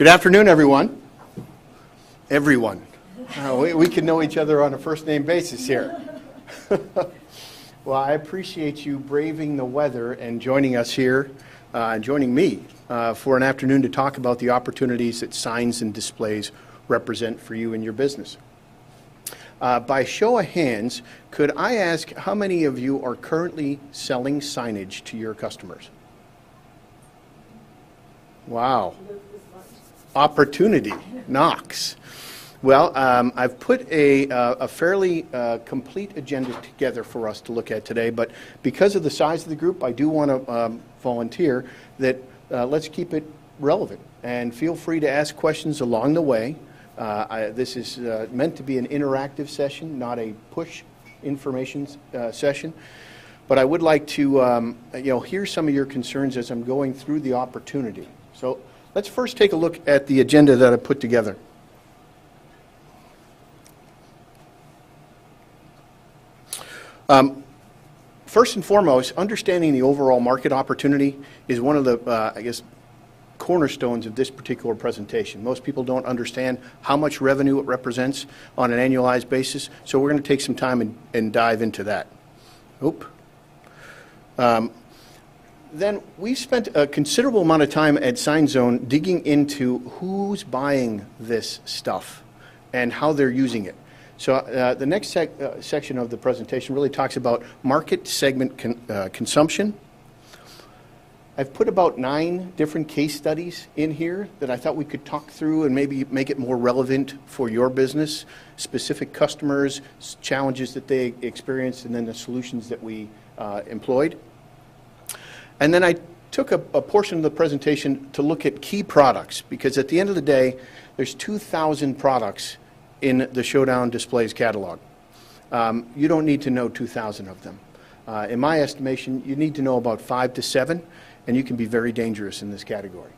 Good afternoon, everyone. Everyone. We can know each other on a first-name basis here. Well, I appreciate you braving the weather and joining us here, and joining me for an afternoon to talk about the opportunities that signs and displays represent for you and your business. By show of hands, could I ask how many of you are currently selling signage to your customers? Wow. Opportunity knocks. Well, I've put a fairly complete agenda together for us to look at today, but because of the size of the group, I do want to volunteer that let's keep it relevant, and feel free to ask questions along the way. This is meant to be an interactive session, not a push information session, but I would like to hear some of your concerns as I'm going through the opportunity. So let's first take a look at the agenda that I put together. First and foremost, understanding the overall market opportunity is one of the, cornerstones of this particular presentation. Most people don't understand how much revenue it represents on an annualized basis, so we're going to take some time and dive into that. Then we spent a considerable amount of time at SignZone digging into who's buying this stuff and how they're using it. So the next section of the presentation really talks about market segment consumption. I've put about 9 different case studies in here that I thought we could talk through and maybe make it more relevant for your business, specific customers, challenges that they experienced, and then the solutions that we employed. And then I took a portion of the presentation to look at key products, because at the end of the day, there's 2,000 products in the Showdown Displays catalog. You don't need to know 2,000 of them. In my estimation, you need to know about 5 to 7, and you can be very dangerous in this category.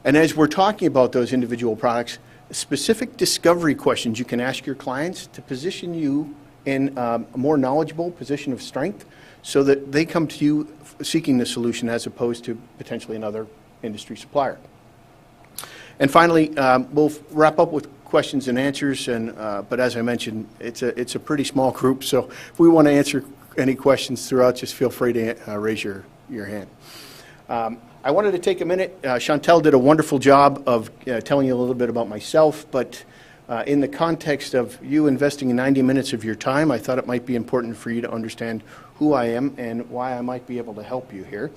And as we're talking about those individual products, specific discovery questions you can ask your clients to position you in a more knowledgeable position of strength, so that they come to you seeking the solution as opposed to potentially another industry supplier. And finally, we'll wrap up with questions and answers. But as I mentioned, it's a pretty small group, so if we want to answer any questions throughout, just feel free to raise your hand. I wanted to take a minute. Chantel did a wonderful job of telling you a little bit about myself, but in the context of you investing 90 minutes of your time, I thought it might be important for you to understand who I am and why I might be able to help you here.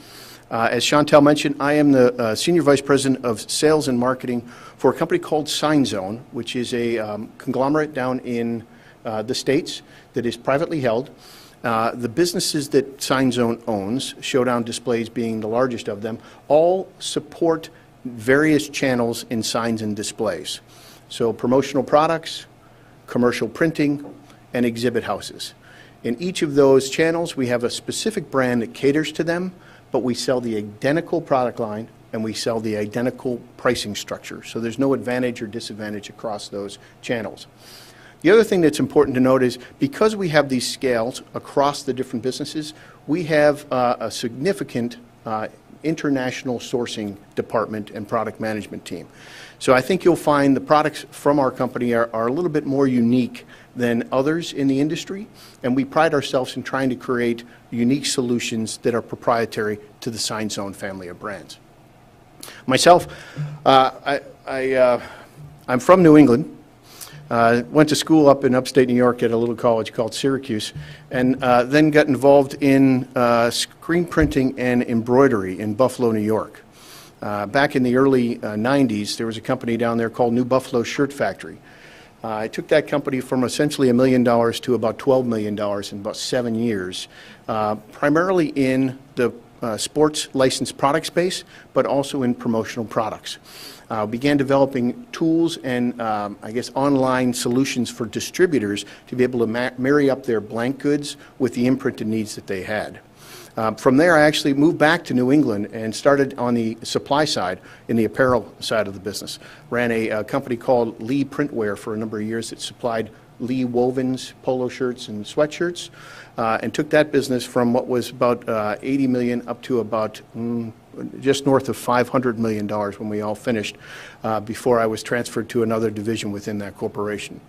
As Chantel mentioned, I am the Senior Vice President of Sales and Marketing for a company called SignZone, which is a conglomerate down in the States that is privately held. The businesses that SignZone owns, Showdown Displays being the largest of them, all support various channels in signs and displays. So promotional products, commercial printing, and exhibit houses. In each of those channels, we have a specific brand that caters to them, but we sell the identical product line and we sell the identical pricing structure. So there's no advantage or disadvantage across those channels. The other thing that's important to note is because we have these scales across the different businesses, we have a significant international sourcing department and product management team. So I think you'll find the products from our company are a little bit more unique than others in the industry, and we pride ourselves in trying to create unique solutions that are proprietary to the SignZone family of brands. Myself, I'm from New England. Went to school up in upstate New York at a little college called Syracuse, and then got involved in screen printing and embroidery in Buffalo, New York. Back in the early 90s, there was a company down there called New Buffalo Shirt Factory. I took that company from essentially $1 million to about $12 million in about 7 years, primarily in the sports licensed product space, but also in promotional products. Began developing tools and, online solutions for distributors to be able to marry up their blank goods with the imprinted needs that they had. From there, I actually moved back to New England and started on the supply side in the apparel side of the business. Ran a company called Lee Printwear for a number of years that supplied Lee wovens, polo shirts, and sweatshirts, and took that business from what was about $80 million up to about just north of $500 million when we all finished, before I was transferred to another division within that corporation.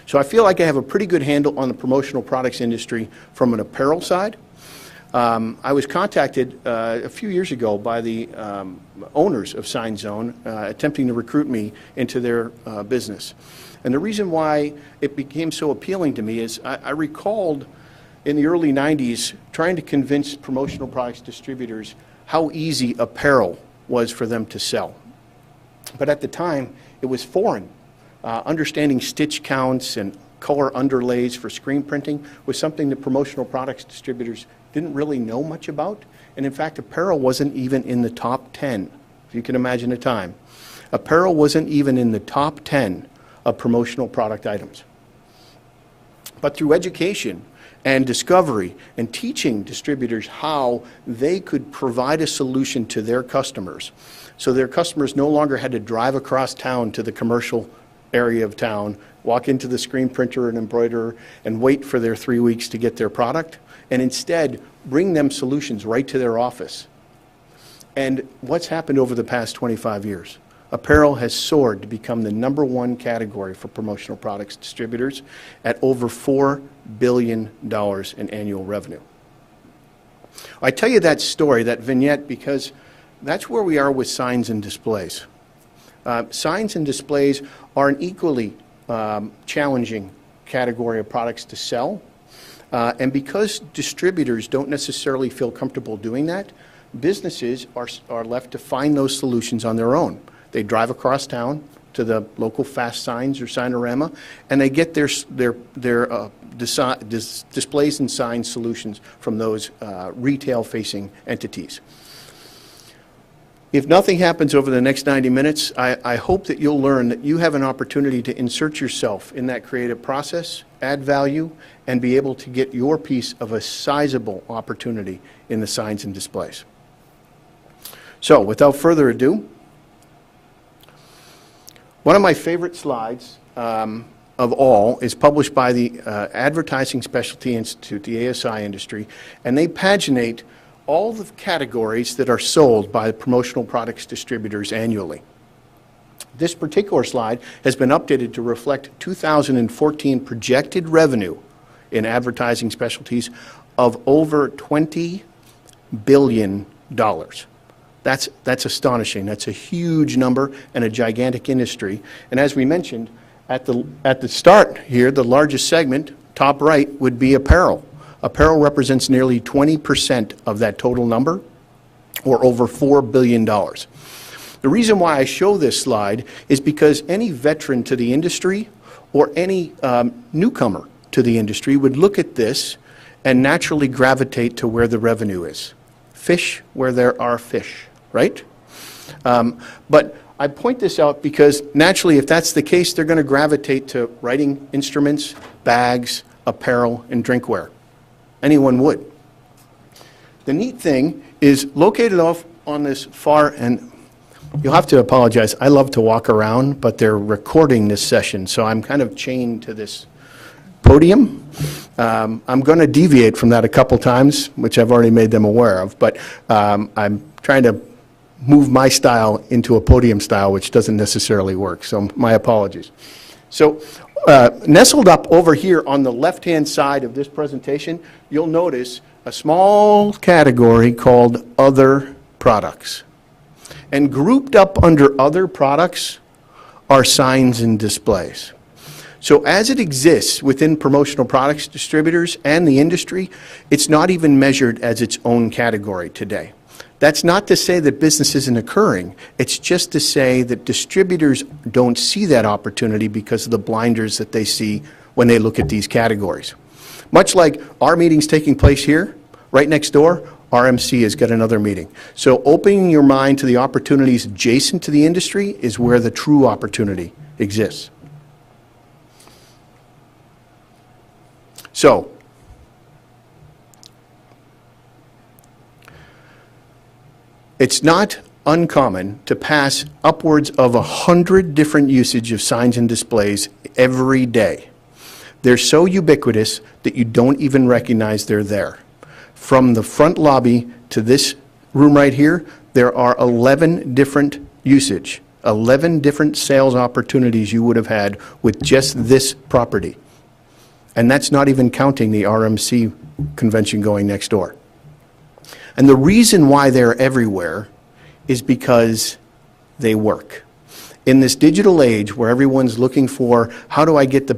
So I feel like I have a pretty good handle on the promotional products industry from an apparel side. I was contacted a few years ago by the owners of Sign Zone attempting to recruit me into their business. And the reason why it became so appealing to me is I recalled in the early 90s trying to convince promotional products distributors how easy apparel was for them to sell. But at the time, it was foreign. Understanding stitch counts and color underlays for screen printing was something that promotional products distributors didn't really know much about. And in fact, apparel wasn't even in the top 10, if you can imagine a time. Apparel wasn't even in the top 10 of promotional product items. But through education and discovery and teaching distributors how they could provide a solution to their customers, so their customers no longer had to drive across town to the commercial area of town, walk into the screen printer and embroiderer and wait for their 3 weeks to get their product, and instead bring them solutions right to their office. And what's happened over the past 25 years? Apparel has soared to become the #1 category for promotional products distributors at over $4 billion in annual revenue. I tell you that story, that vignette, because that's where we are with signs and displays. Signs and displays are an equally challenging category of products to sell. And because distributors don't necessarily feel comfortable doing that, businesses are left to find those solutions on their own. They drive across town to the local Fast Signs or Signorama, and they get their displays and sign solutions from those retail-facing entities. If nothing happens over the next 90 minutes, I hope that you'll learn that you have an opportunity to insert yourself in that creative process, add value, and be able to get your piece of a sizable opportunity in the signs and displays. So, without further ado, one of my favorite slides of all is published by the Advertising Specialty Institute, the ASI industry, and they paginate all the categories that are sold by promotional products distributors annually. This particular slide has been updated to reflect 2014 projected revenue in advertising specialties of over $20 billion. That's astonishing. That's a huge number and a gigantic industry. And as we mentioned, at the start here, the largest segment, top right, would be apparel. Apparel represents nearly 20% of that total number, or over $4 billion. The reason why I show this slide is because any veteran to the industry or any newcomer to the industry would look at this and naturally gravitate to where the revenue is. Fish where there are fish, right? But I point this out because naturally, if that's the case, they're going to gravitate to writing instruments, bags, apparel, and drinkware. Anyone would. The neat thing is located off on this far, and you'll have to apologize, I love to walk around, but they're recording this session, so I'm kind of chained to this podium. I'm going to deviate from that a couple times, which I've already made them aware of, but I'm trying to move my style into a podium style, which doesn't necessarily work, so my apologies. So nestled up over here on the left-hand side of this presentation, you'll notice a small category called Other Products. And grouped up under Other Products are signs and displays. So as it exists within promotional products distributors and the industry, it's not even measured as its own category today. That's not to say that business isn't occurring. It's just to say that distributors don't see that opportunity because of the blinders that they see when they look at these categories. Much like our meeting's taking place here, right next door, RMC has got another meeting. So opening your mind to the opportunities adjacent to the industry is where the true opportunity exists. So, it's not uncommon to pass upwards of 100 different usage of signs and displays every day. They're so ubiquitous that you don't even recognize they're there. From the front lobby to this room right here, there are 11 different usage, 11 different sales opportunities you would have had with just this property. And that's not even counting the RMC convention going next door. And the reason why they're everywhere is because they work. In this digital age where everyone's looking for, how do I get the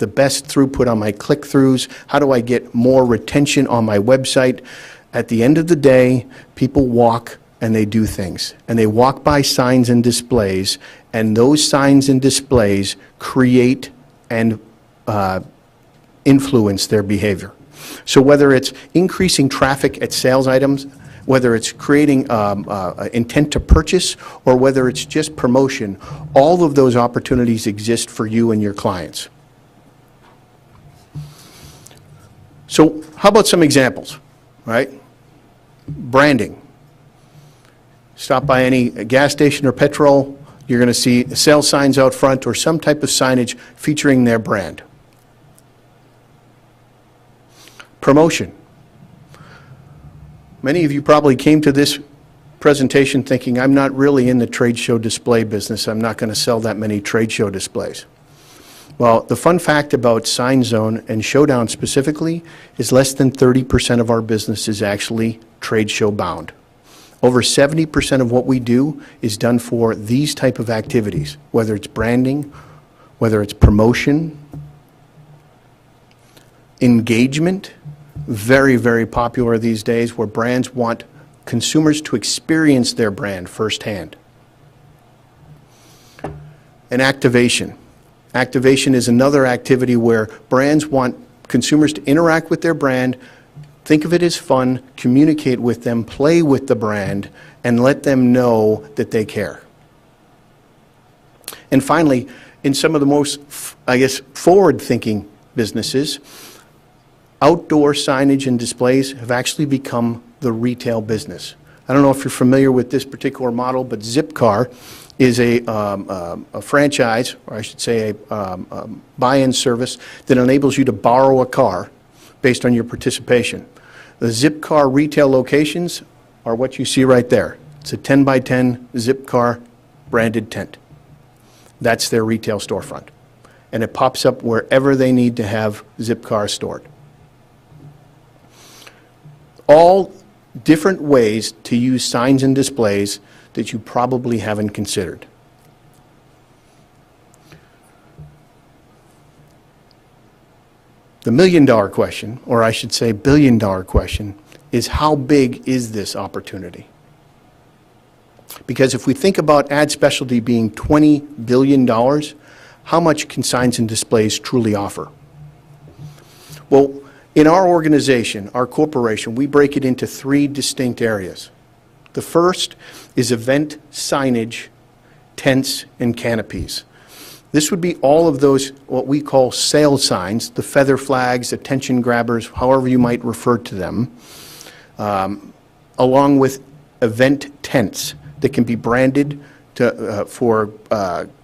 best throughput on my click-throughs? How do I get more retention on my website? At the end of the day, people walk and they do things. And they walk by signs and displays, and those signs and displays create and influence their behavior. So whether it's increasing traffic at sales items, whether it's creating intent to purchase, or whether it's just promotion, all of those opportunities exist for you and your clients. So how about some examples, right? Branding. Stop by any gas station or petrol, you're going to see sales signs out front or some type of signage featuring their brand. Promotion. Many of you probably came to this presentation thinking, I'm not really in the trade show display business. I'm not going to sell that many trade show displays. Well, the fun fact about Sign Zone and Showdown specifically is less than 30% of our business is actually trade show bound. Over 70% of what we do is done for these type of activities, whether it's branding, whether it's promotion, engagement. Very, very popular these days, where brands want consumers to experience their brand firsthand. And activation. Activation is another activity where brands want consumers to interact with their brand, think of it as fun, communicate with them, play with the brand, and let them know that they care. And finally, in some of the most, I guess, forward-thinking businesses, outdoor signage and displays have actually become the retail business. I don't know if you're familiar with this particular model, but Zipcar is a franchise, or I should say a buy-in service that enables you to borrow a car based on your participation. The Zipcar retail locations are what you see right there. It's a 10 by 10 Zipcar branded tent. That's their retail storefront. And it pops up wherever they need to have Zipcar stored. All different ways to use signs and displays that you probably haven't considered. The million-dollar question, or I should say billion-dollar question, is how big is this opportunity? Because if we think about ad specialty being $20 billion, how much can signs and displays truly offer? Well, in our organization, our corporation, we break it into 3 distinct areas. The first is event signage, tents, and canopies. This would be all of those, what we call sale signs, the feather flags, attention grabbers, however you might refer to them, along with event tents that can be branded for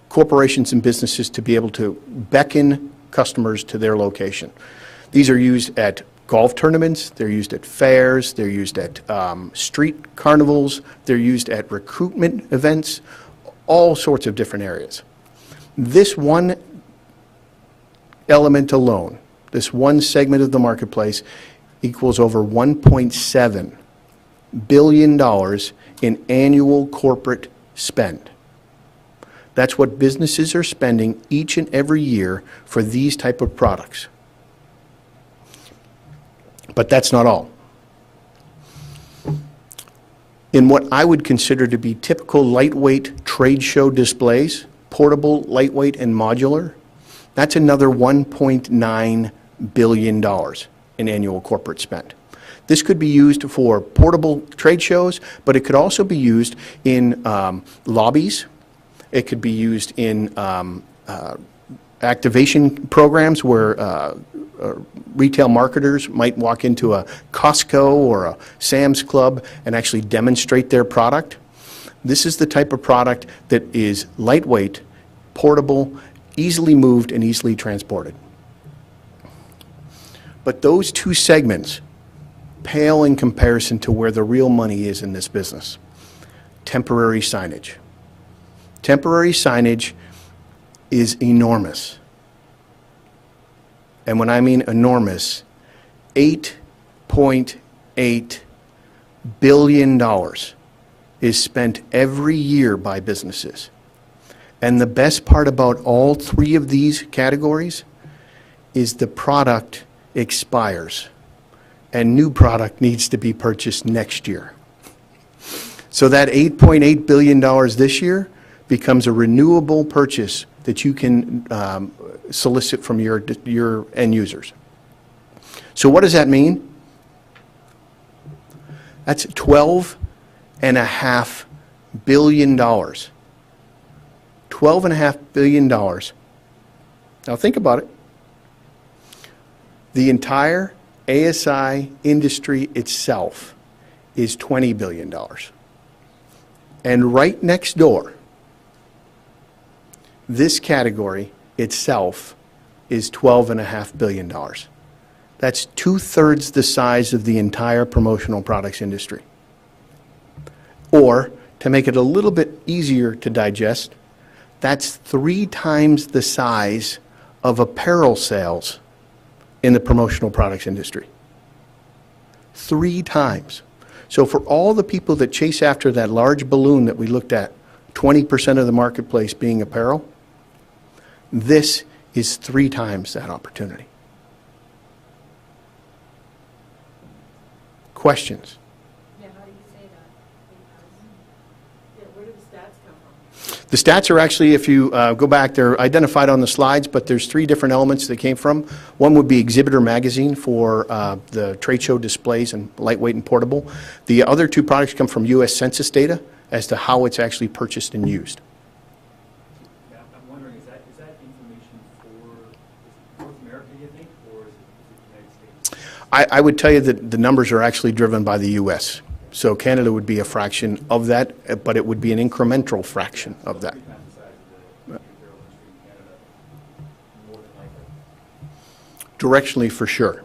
corporations and businesses to be able to beckon customers to their location. These are used at golf tournaments, they're used at fairs, they're used at street carnivals, they're used at recruitment events, all sorts of different areas. This one element alone, this one segment of the marketplace, equals over $1.7 billion in annual corporate spend. That's what businesses are spending each and every year for these type of products. But that's not all. In what I would consider to be typical lightweight trade show displays, portable, lightweight, and modular, that's another $1.9 billion in annual corporate spend. This could be used for portable trade shows, but it could also be used in lobbies. It could be used in activation programs where retail marketers might walk into a Costco or a Sam's Club and actually demonstrate their product. This is the type of product that is lightweight, portable, easily moved, and easily transported. But those 2 segments pale in comparison to where the real money is in this business. Temporary signage. Temporary signage is enormous. And when I mean enormous, $8.8 billion is spent every year by businesses. And the best part about all three of these categories is the product expires and new product needs to be purchased next year. So that $8.8 billion this year becomes a renewable purchase that you can solicit from your end users. So what does that mean? That's $12.5 billion. $12.5 billion. Now think about it. The entire ASI industry itself is $20 billion. And right next door, this category itself is $12.5 billion. That's 2/3 the size of the entire promotional products industry. Or, to make it a little bit easier to digest, that's 3 times the size of apparel sales in the promotional products industry. 3 times. So for all the people that chase after that large balloon that we looked at, 20% of the marketplace being apparel, this is 3 times that opportunity. Questions? Yeah, how do you say that? Yeah, where do the stats come from? The stats are actually, if you go back, they're identified on the slides, but there's 3 different elements they came from. One would be Exhibitor Magazine for the trade show displays and lightweight and portable. The other 2 products come from U.S. Census data as to how it's actually purchased and used. Yeah, I'm wondering, is that information for North America, you think, or is it the United States? I would tell you that the numbers are actually driven by the U.S. So Canada would be a fraction of that, but it would be an incremental fraction of that. 3 times the size of the apparel industry in Canada, more than likely. Directionally, for sure.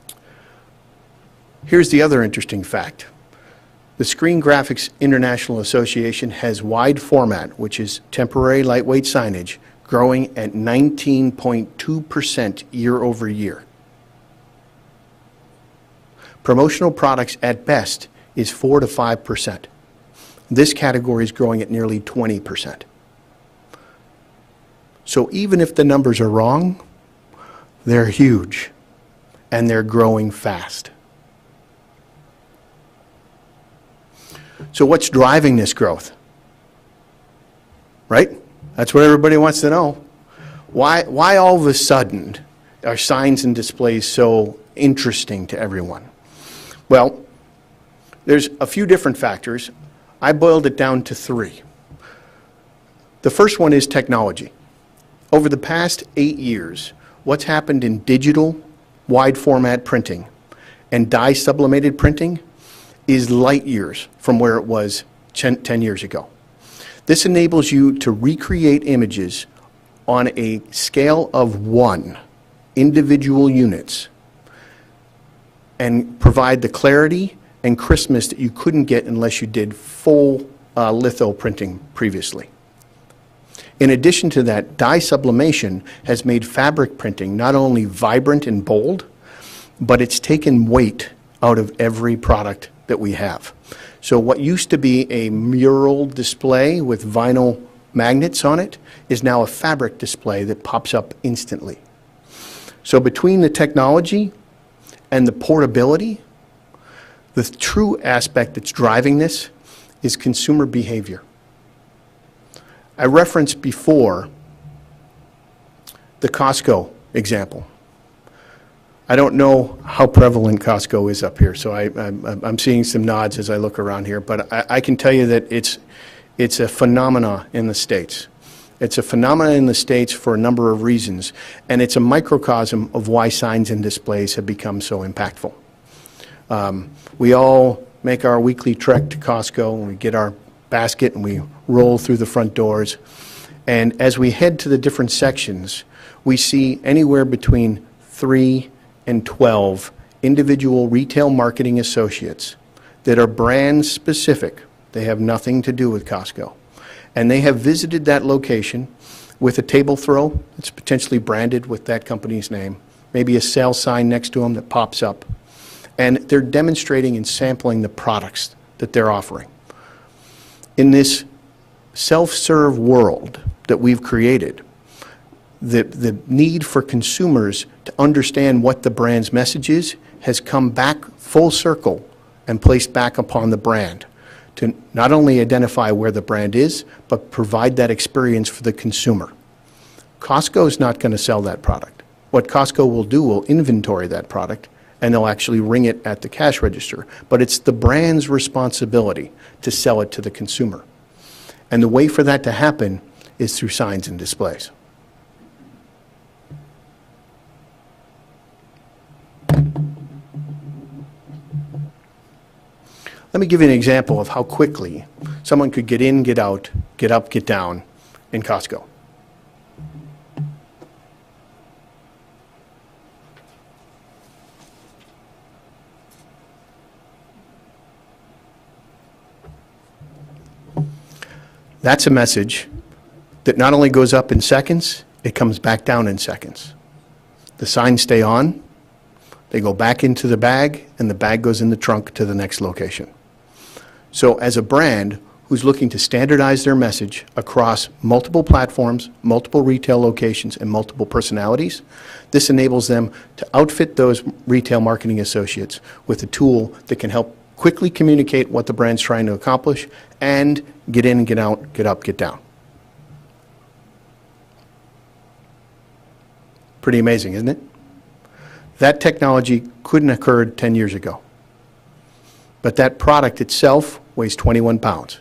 Yeah. Here's the other interesting fact. The Screen Graphics International Association has wide format, which is temporary lightweight signage, growing at 19.2% year over year. Promotional products at best is 4 to 5%. This category is growing at nearly 20%. So even if the numbers are wrong, they're huge and they're growing fast. So what's driving this growth? Right? That's what everybody wants to know. Why all of a sudden are signs and displays so interesting to everyone? Well, there's a few different factors. I boiled it down to 3. The first one is technology. Over the past 8 years, what's happened in digital, wide format printing and dye sublimated printing is light years from where it was 10 years ago. This enables you to recreate images on a scale of 1, individual units, and provide the clarity and crispness that you couldn't get unless you did full litho printing previously. In addition to that, dye sublimation has made fabric printing not only vibrant and bold, but it's taken weight out of every product that we have. So what used to be a mural display with vinyl magnets on it is now a fabric display that pops up instantly. So between the technology and the portability, the true aspect that's driving this is consumer behavior. I referenced before the Costco example. I don't know how prevalent Costco is up here, so I'm seeing some nods as I look around here, but I can tell you that it's a phenomena in the States. It's a phenomenon in the States for a number of reasons, and it's a microcosm of why signs and displays have become so impactful. We all make our weekly trek to Costco, and we get our basket, and we roll through the front doors. And as we head to the different sections, we see anywhere between 3 and 12 individual retail marketing associates that are brand specific. They have nothing to do with Costco. And they have visited that location with a table throw that's potentially branded with that company's name, maybe a sales sign next to them that pops up. And they're demonstrating and sampling the products that they're offering. In this self-serve world that we've created, the need for consumers to understand what the brand's message is has come back full circle and placed back upon the brand to not only identify where the brand is, but provide that experience for the consumer. Costco is not going to sell that product. What Costco will do will inventory that product, and they'll actually ring it at the cash register. But it's the brand's responsibility to sell it to the consumer. And the way for that to happen is through signs and displays. Let me give you an example of how quickly someone could get in, get out, get up, get down in Costco. That's a message that not only goes up in seconds, it comes back down in seconds. The signs stay on, they go back into the bag, and the bag goes in the trunk to the next location. So as a brand who's looking to standardize their message across multiple platforms, multiple retail locations, and multiple personalities, this enables them to outfit those retail marketing associates with a tool that can help quickly communicate what the brand's trying to accomplish and get in, get out, get up, get down. Pretty amazing, isn't it? That technology couldn't have occurred 10 years ago. But that product itself weighs 21 pounds.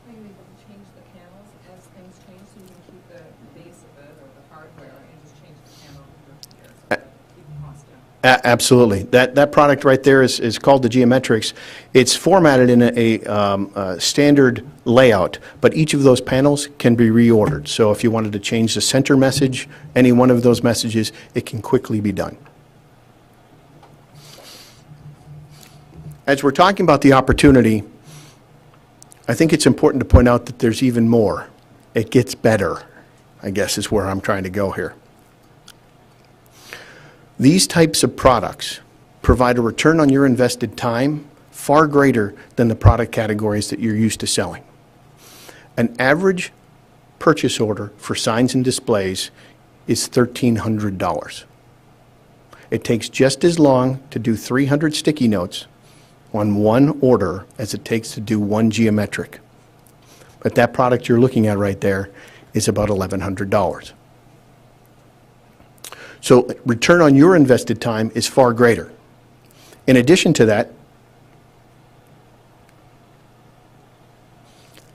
Maybe we can change the panels as things change, so you can keep the base of it or the hardware and just change the panel over here, so keep the cost down. Absolutely. That product right there is called the Geometrics. It's formatted in a standard layout, but each of those panels can be reordered. So if you wanted to change the center message, any one of those messages, it can quickly be done. As we're talking about the opportunity, I think it's important to point out that there's even more. It gets better, I guess is where I'm trying to go here. These types of products provide a return on your invested time far greater than the product categories that you're used to selling. An average purchase order for signs and displays is $1,300. It takes just as long to do 300 sticky notes on one order as it takes to do one geometric. But that product you're looking at right there is about $1,100. So return on your invested time is far greater. In addition to that,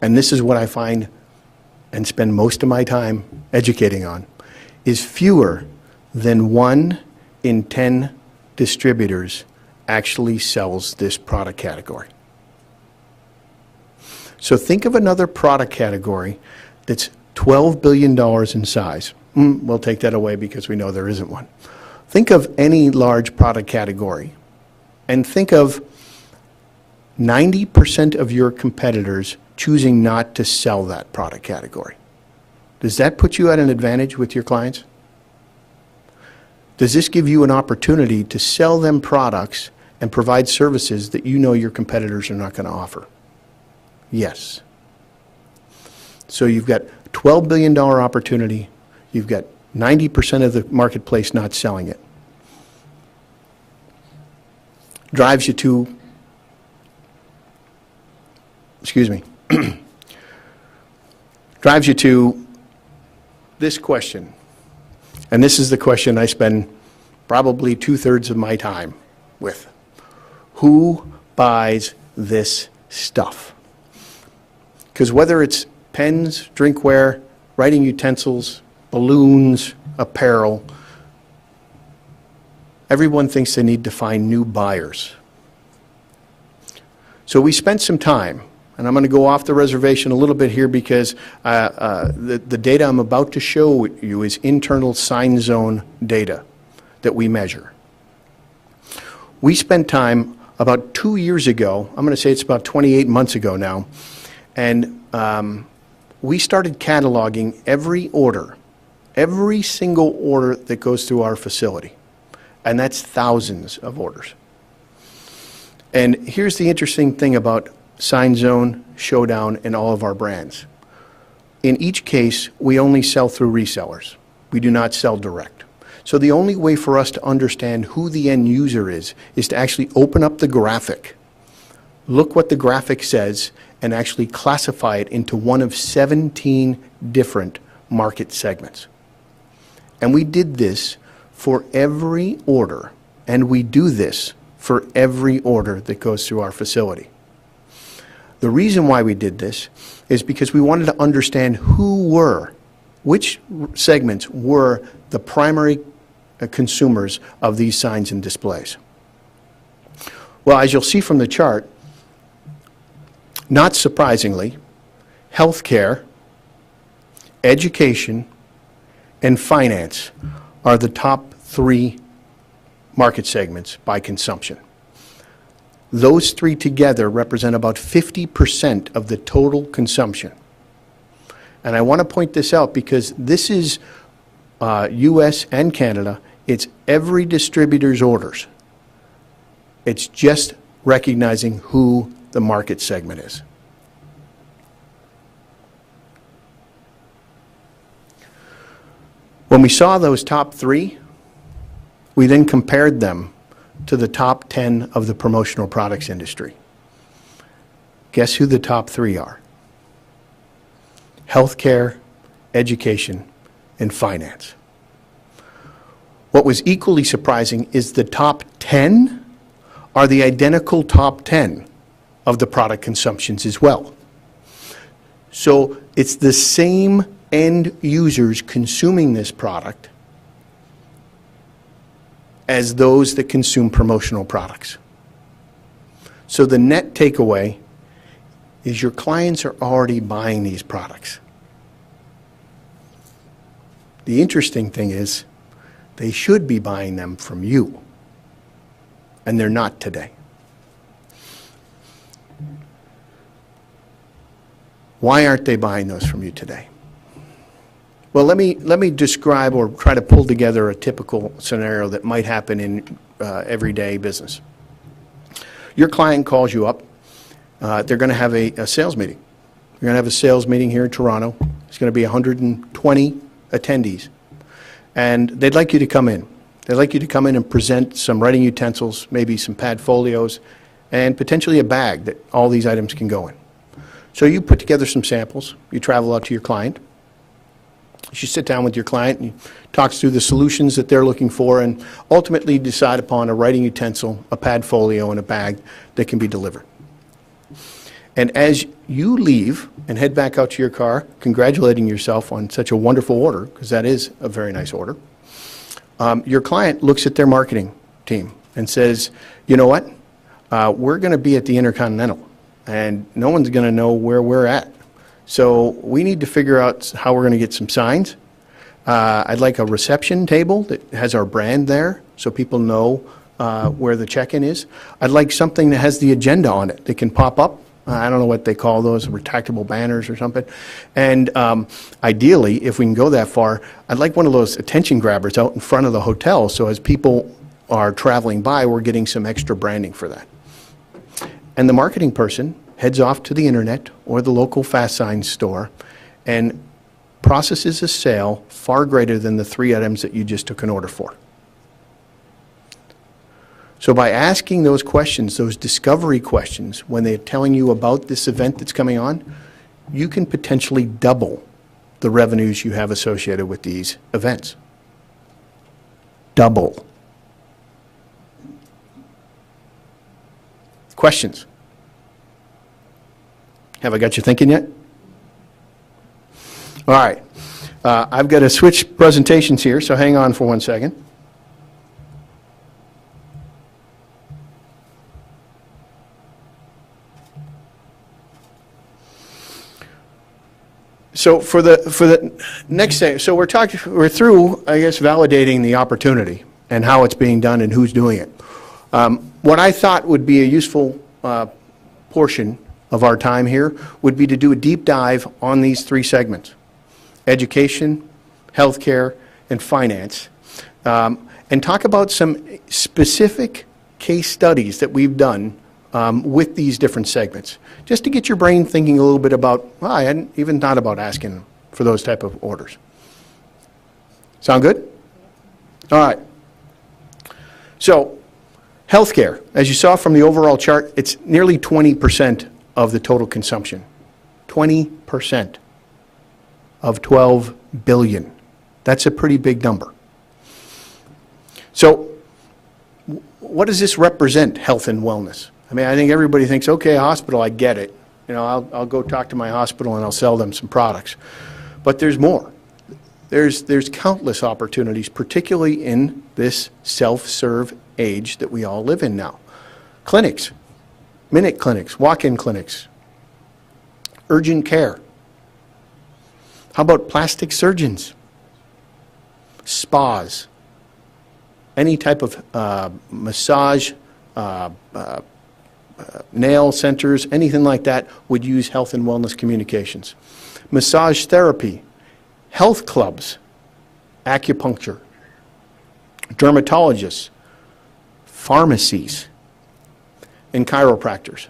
and this is what I find and spend most of my time educating on, is fewer than 1 in 10 distributors actually sells this product category. So think of another product category that's $12 billion in size. We'll take that away because we know there isn't one. Think of any large product category and think of 90% of your competitors choosing not to sell that product category. Does that put you at an advantage with your clients? Does this give you an opportunity to sell them products and provide services that you know your competitors are not going to offer? Yes. So you've got $12 billion opportunity. You've got 90% of the marketplace not selling it. Drives you to, drives you to this question. And this is the question I spend probably 2/3 of my time with. Who buys this stuff? Because whether it's pens, drinkware, writing utensils, balloons, apparel, everyone thinks they need to find new buyers. So we spent some time, and I'm going to go off the reservation a little bit here because the data I'm about to show you is internal sign zone data that we measure. We spent time about 2 years ago, I'm going to say it's about 28 months ago now, and we started cataloging every order, every single order that goes through our facility. And that's thousands of orders. And here's the interesting thing about Sign Zone, Showdown, and all of our brands. In each case, we only sell through resellers. We do not sell direct. So the only way for us to understand who the end user is to actually open up the graphic, look what the graphic says, and actually classify it into one of 17 different market segments. And we did this for every order, and we do this for every order that goes through our facility. The reason why we did this is because we wanted to understand which segments were the primary consumers of these signs and displays. Well, as you'll see from the chart, not surprisingly, healthcare, education, and finance are the top 3 market segments by consumption. Those 3 together represent about 50% of the total consumption. And I want to point this out because this is US and Canada. It's every distributor's orders. It's just recognizing who the market segment is. When we saw those top 3, we then compared them to the top 10 of the promotional products industry. Guess who the top 3 are? Healthcare, education, and finance. What was equally surprising is the top 10 are the identical top 10 of the product consumptions as well. So it's the same end users consuming this product as those that consume promotional products. So the net takeaway is your clients are already buying these products. The interesting thing is they should be buying them from you, and they're not today. Why aren't they buying those from you today? Well, let me describe or try to pull together a typical scenario that might happen in everyday business. Your client calls you up. They're going to have a sales meeting. They're going to have a sales meeting here in Toronto. It's going to be 120 attendees. And they'd like you to come in. They'd like you to come in and present some writing utensils, maybe some pad folios, and potentially a bag that all these items can go in. So you put together some samples. You travel out to your client. You sit down with your client and you talk through the solutions that they're looking for and ultimately decide upon a writing utensil, a pad folio, and a bag that can be delivered. And as you leave and head back out to your car, congratulating yourself on such a wonderful order, because that is a very nice order, your client looks at their marketing team and says, you know what, we're going to be at the Intercontinental, and no one's going to know where we're at. So we need to figure out how we're going to get some signs. I'd like a reception table that has our brand there so people know where the check-in is. I'd like something that has the agenda on it that can pop up. I don't know what they call those, retractable banners or something. And ideally, if we can go that far, I'd like one of those attention grabbers out in front of the hotel so as people are traveling by, we're getting some extra branding for that. And the marketing person heads off to the internet or the local fast sign store and processes a sale far greater than the 3 items that you just took an order for. So by asking those questions, those discovery questions, when they're telling you about this event that's coming on, you can potentially double the revenues you have associated with these events. Double. Questions? Have I got you thinking yet? All right. I've got to switch presentations here, so hang on for 1 second. So for the next thing, so we're through, I guess, validating the opportunity and how it's being done and who's doing it. What I thought would be a useful portion of our time here would be to do a deep dive on these three segments: education, healthcare, and finance, and talk about some specific case studies that we've done with these different segments, just to get your brain thinking a little bit about, well, I hadn't even thought about asking for those type of orders. Sound good? All right. So, healthcare, as you saw from the overall chart, it's nearly 20% of the total consumption. 20% of 12 billion. That's a pretty big number. So, what does this represent, health and wellness? I mean, I think everybody thinks, okay, hospital, I get it. You know, I'll go talk to my hospital and I'll sell them some products. But there's more. There's countless opportunities, particularly in this self-serve age that we all live in now. Clinics, minute clinics, walk-in clinics, urgent care. How about plastic surgeons, spas, any type of massage, nail centers, anything like that would use health and wellness communications. Massage therapy, health clubs, acupuncture, dermatologists, pharmacies, and chiropractors.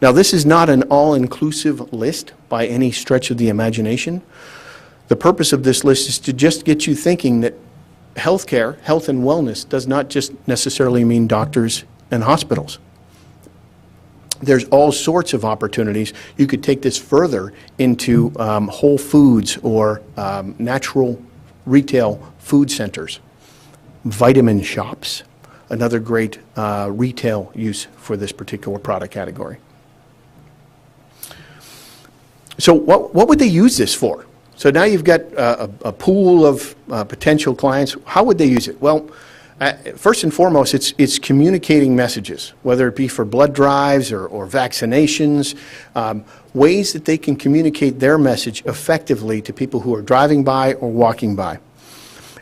Now, this is not an all-inclusive list by any stretch of the imagination. The purpose of this list is to just get you thinking that healthcare, health and wellness, does not just necessarily mean doctors and hospitals. There's all sorts of opportunities. You could take this further into Whole Foods or natural retail food centers, vitamin shops, another great retail use for this particular product category. So what would they use this for? So now you've got a pool of potential clients. How would they use it? Well, first and foremost, it's communicating messages, whether it be for blood drives or vaccinations, ways that they can communicate their message effectively to people who are driving by or walking by.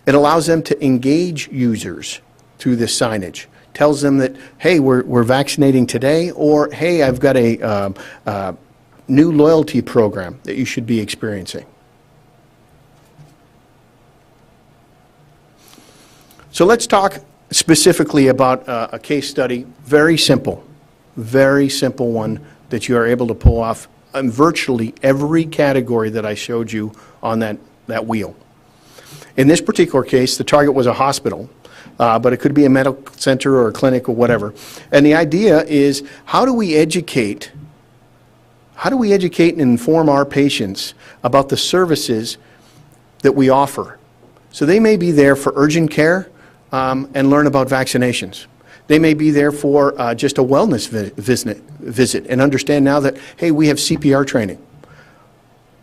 It allows them to engage users through this signage. Tells them that, hey, we're vaccinating today, or hey, I've got a new loyalty program that you should be experiencing. So let's talk specifically about a case study, very simple one that you are able to pull off in virtually every category that I showed you on that wheel. In this particular case, the target was a hospital, but it could be a medical center or a clinic or whatever. And the idea is, how do we educate and inform our patients about the services that we offer? So they may be there for urgent care, and learn about vaccinations. They may be there for just a wellness visit and understand now that, hey, we have CPR training.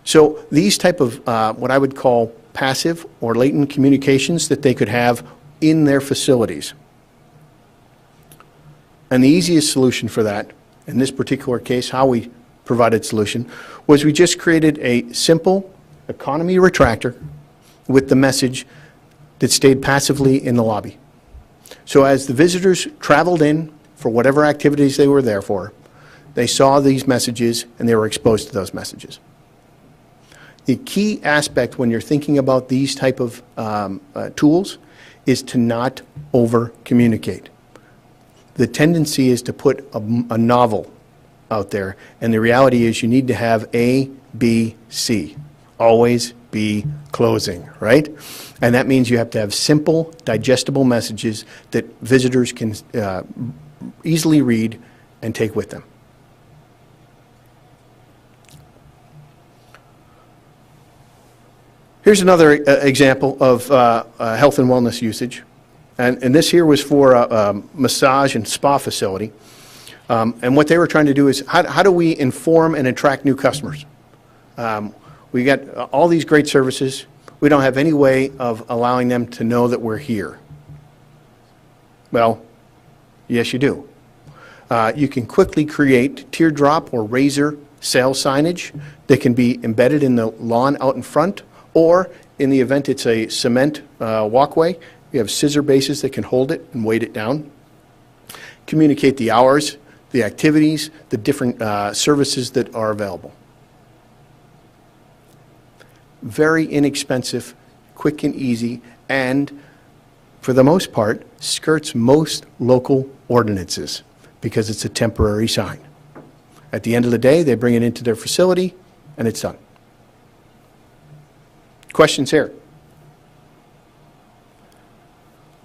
So these type of what I would call passive or latent communications that they could have in their facilities. And the easiest solution for that, in this particular case, how we provided solution, was we just created a simple economy retractor with the message that stayed passively in the lobby. So as the visitors traveled in for whatever activities they were there for, they saw these messages and they were exposed to those messages. The key aspect when you're thinking about these type of tools is to not over-communicate. The tendency is to put a novel out there, and the reality is you need to have A, B, C. Always be closing, right? And that means you have to have simple, digestible messages that visitors can easily read and take with them. Here's another example of health and wellness usage. And this here was for a massage and spa facility. And what they were trying to do is, how do we inform and attract new customers? We got all these great services. We don't have any way of allowing them to know that we're here. Well, yes, you do. You can quickly create teardrop or razor sales signage that can be embedded in the lawn out in front, or in the event it's a cement walkway, You have scissor bases that can hold it and weight it down. Communicate the hours, the activities, the different services that are available. Very inexpensive, quick and easy, and for the most part, skirts most local ordinances because it's a temporary sign. At the end of the day, they bring it into their facility and it's done. Questions here?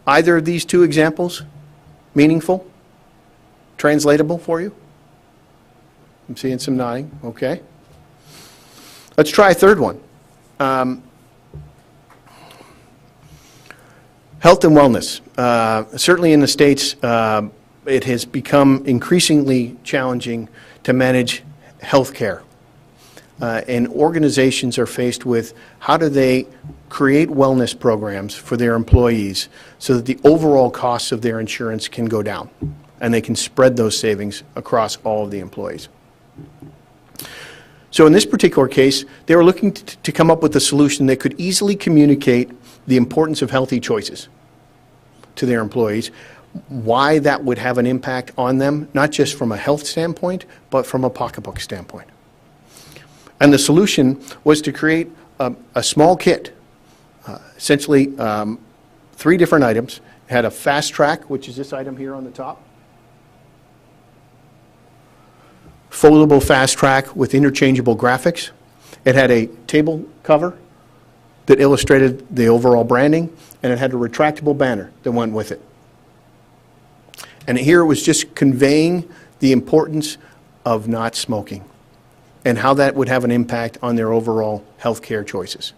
Either of these two examples meaningful? Translatable for you? I'm seeing some nodding. Okay. Let's try a third one. Health and wellness. Certainly in the States, it has become increasingly challenging to manage health care. And organizations are faced with how do they create wellness programs for their employees so that the overall costs of their insurance can go down and they can spread those savings across all of the employees. So in this particular case, they were looking to come up with a solution that could easily communicate the importance of healthy choices to their employees, why that would have an impact on them, not just from a health standpoint, but from a pocketbook standpoint. And the solution was to create a small kit, essentially 3 different items. It had a fast track, which is this item here on the top. Foldable fast track with interchangeable graphics. It had a table cover that illustrated the overall branding, and it had a retractable banner that went with it. And here it was just conveying the importance of not smoking and how that would have an impact on their overall healthcare choices.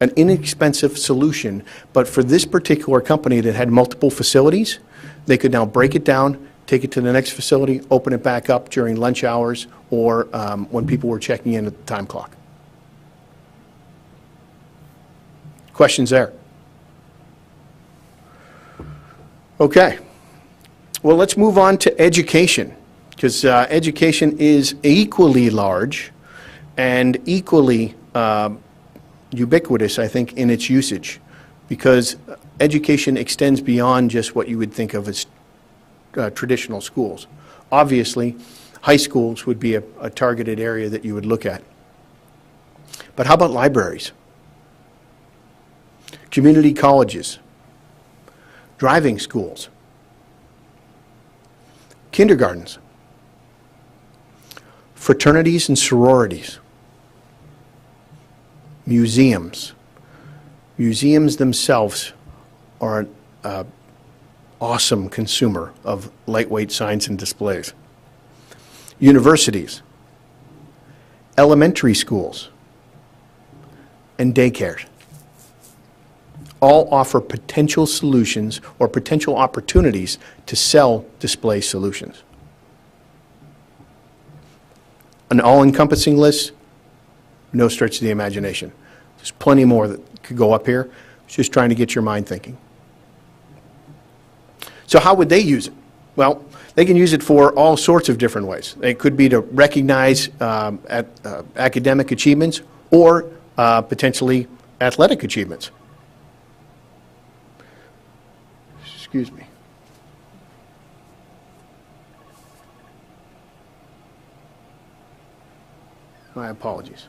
An inexpensive solution, but for this particular company that had multiple facilities, they could now break it down, take it to the next facility, open it back up during lunch hours or when people were checking in at the time clock. Questions there? Okay. Well, let's move on to education, because education is equally large and equally ubiquitous, I think, in its usage, because education extends beyond just what you would think of as traditional schools. Obviously, high schools would be a targeted area that you would look at. But how about libraries? Community colleges, driving schools, kindergartens, fraternities and sororities, museums. Museums themselves are an awesome consumer of lightweight signs and displays. Universities, elementary schools, and daycares all offer potential solutions or potential opportunities to sell display solutions. An all-encompassing list, no stretch of the imagination. There's plenty more that could go up here. It's just trying to get your mind thinking. So how would they use it? Well, they can use it for all sorts of different ways. It could be to recognize academic achievements or potentially athletic achievements. Excuse me. My apologies.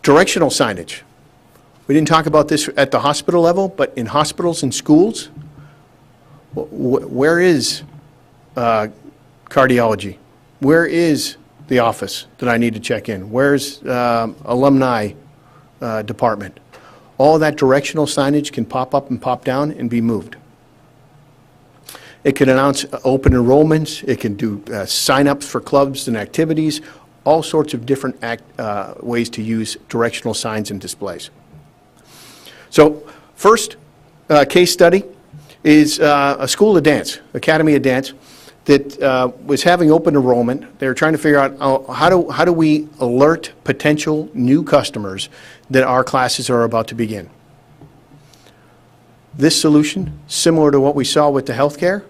Directional signage. We didn't talk about this at the hospital level, but in hospitals and schools, where is cardiology? Where is the office that I need to check in? Where's alumni department? All that directional signage can pop up and pop down and be moved. It can announce open enrollments. It can do sign-ups for clubs and activities, all sorts of different ways to use directional signs and displays. So first case study is a school of dance, Academy of Dance, that was having open enrollment. They were trying to figure out how do we alert potential new customers that our classes are about to begin. This solution, similar to what we saw with the healthcare,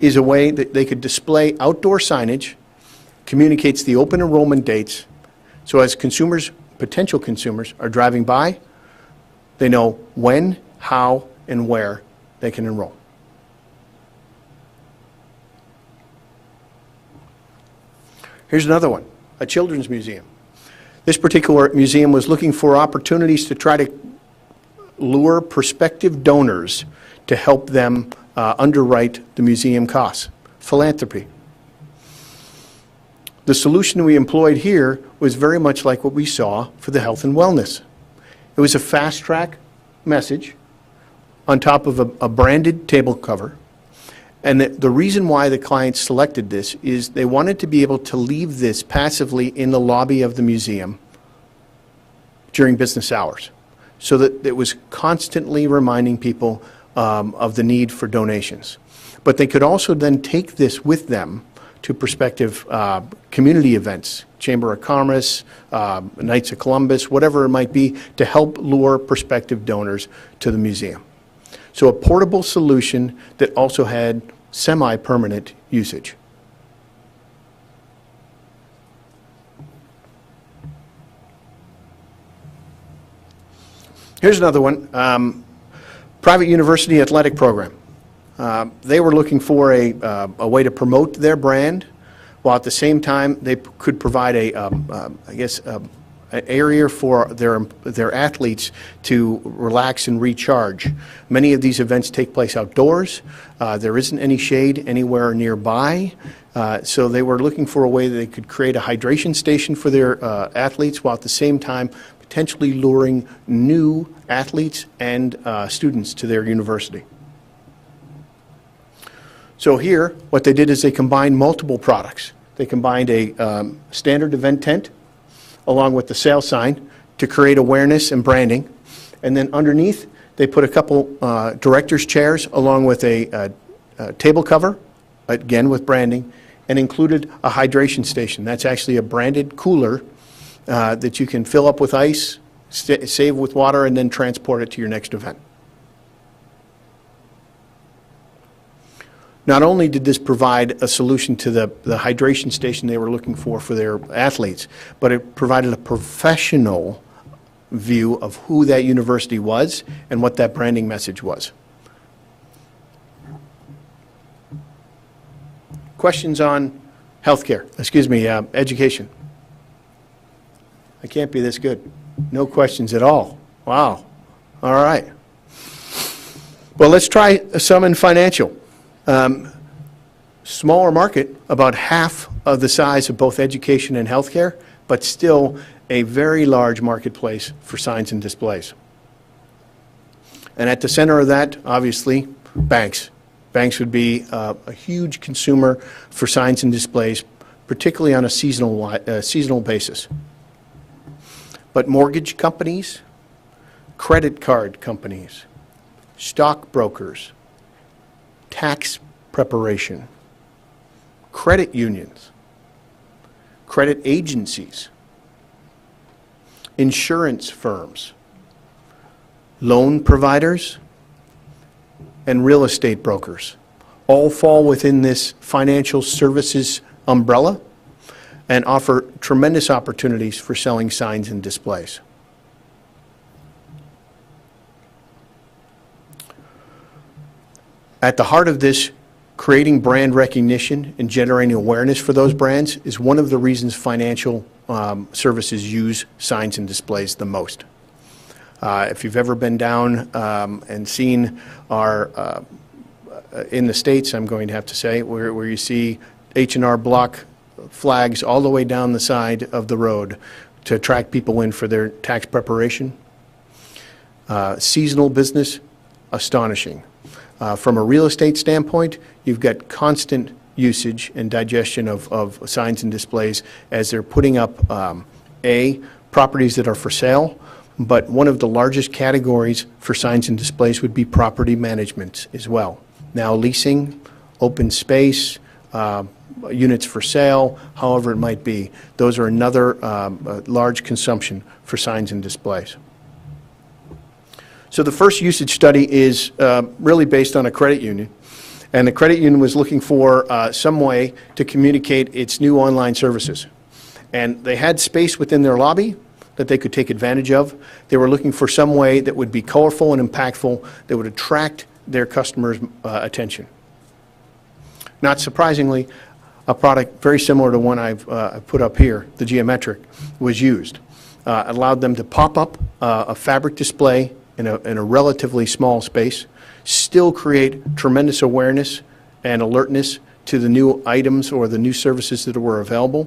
is a way that they could display outdoor signage, communicates the open enrollment dates, so as consumers, potential consumers, are driving by, They know when, how, and where they can enroll. Here's another one, a children's museum. This particular museum was looking for opportunities to try to lure prospective donors to help them underwrite the museum costs. Philanthropy. The solution we employed here was very much like what we saw for the health and wellness. It was a fast-track message on top of a branded table cover. And the reason why the clients selected this is they wanted to be able to leave this passively in the lobby of the museum during business hours, so that it was constantly reminding people of the need for donations. But they could also then take this with them to prospective community events, Chamber of Commerce, Knights of Columbus, whatever it might be, to help lure prospective donors to the museum. So a portable solution that also had semi-permanent usage. Here's another one, private university athletic program. They were looking for a way to promote their brand, while at the same time they could provide an area for their athletes to relax and recharge. Many of these events take place outdoors. There isn't any shade anywhere nearby, so they were looking for a way that they could create a hydration station for their athletes, while at the same time potentially luring new athletes and students to their university. So here, what they did is they combined multiple products. They combined a standard event tent along with the sale sign to create awareness and branding. And then underneath, they put a couple director's chairs along with a table cover, again with branding, and included a hydration station. That's actually a branded cooler that you can fill up with ice, save with water, and then transport it to your next event. Not only did this provide a solution to the hydration station they were looking for their athletes, but it provided a professional view of who that university was and what that branding message was. Questions on healthcare, education? I can't be this good. No questions at all. Wow. All right. Well, let's try some in financial. Smaller market, about half of the size of both education and healthcare, but still a very large marketplace for signs and displays. And at the center of that, obviously, banks. Banks would be a huge consumer for signs and displays, particularly on a seasonal basis. But mortgage companies, credit card companies, stockbrokers, tax preparation, credit unions, credit agencies, insurance firms, loan providers, and real estate brokers all fall within this financial services umbrella and offer tremendous opportunities for selling signs and displays. At the heart of this, creating brand recognition and generating awareness for those brands is one of the reasons financial services use signs and displays the most. If you've ever been down and seen our, in the States, I'm going to have to say, where you see H&R Block flags all the way down the side of the road to attract people in for their tax preparation. Seasonal business, astonishing. From a real estate standpoint, you've got constant usage and digestion of signs and displays as they're putting up, properties that are for sale, but one of the largest categories for signs and displays would be property management as well. Now leasing, open space, units for sale, however it might be, those are another large consumption for signs and displays. So the first usage study is really based on a credit union, and the credit union was looking for some way to communicate its new online services. And they had space within their lobby, that they could take advantage of. They were looking for some way that would be colorful and impactful, that would attract their customers' attention. Not surprisingly, a product very similar to one I've put up here, the Geometric, was used. It allowed them to pop up a fabric display in a relatively small space, still create tremendous awareness and alertness to the new items or the new services that were available.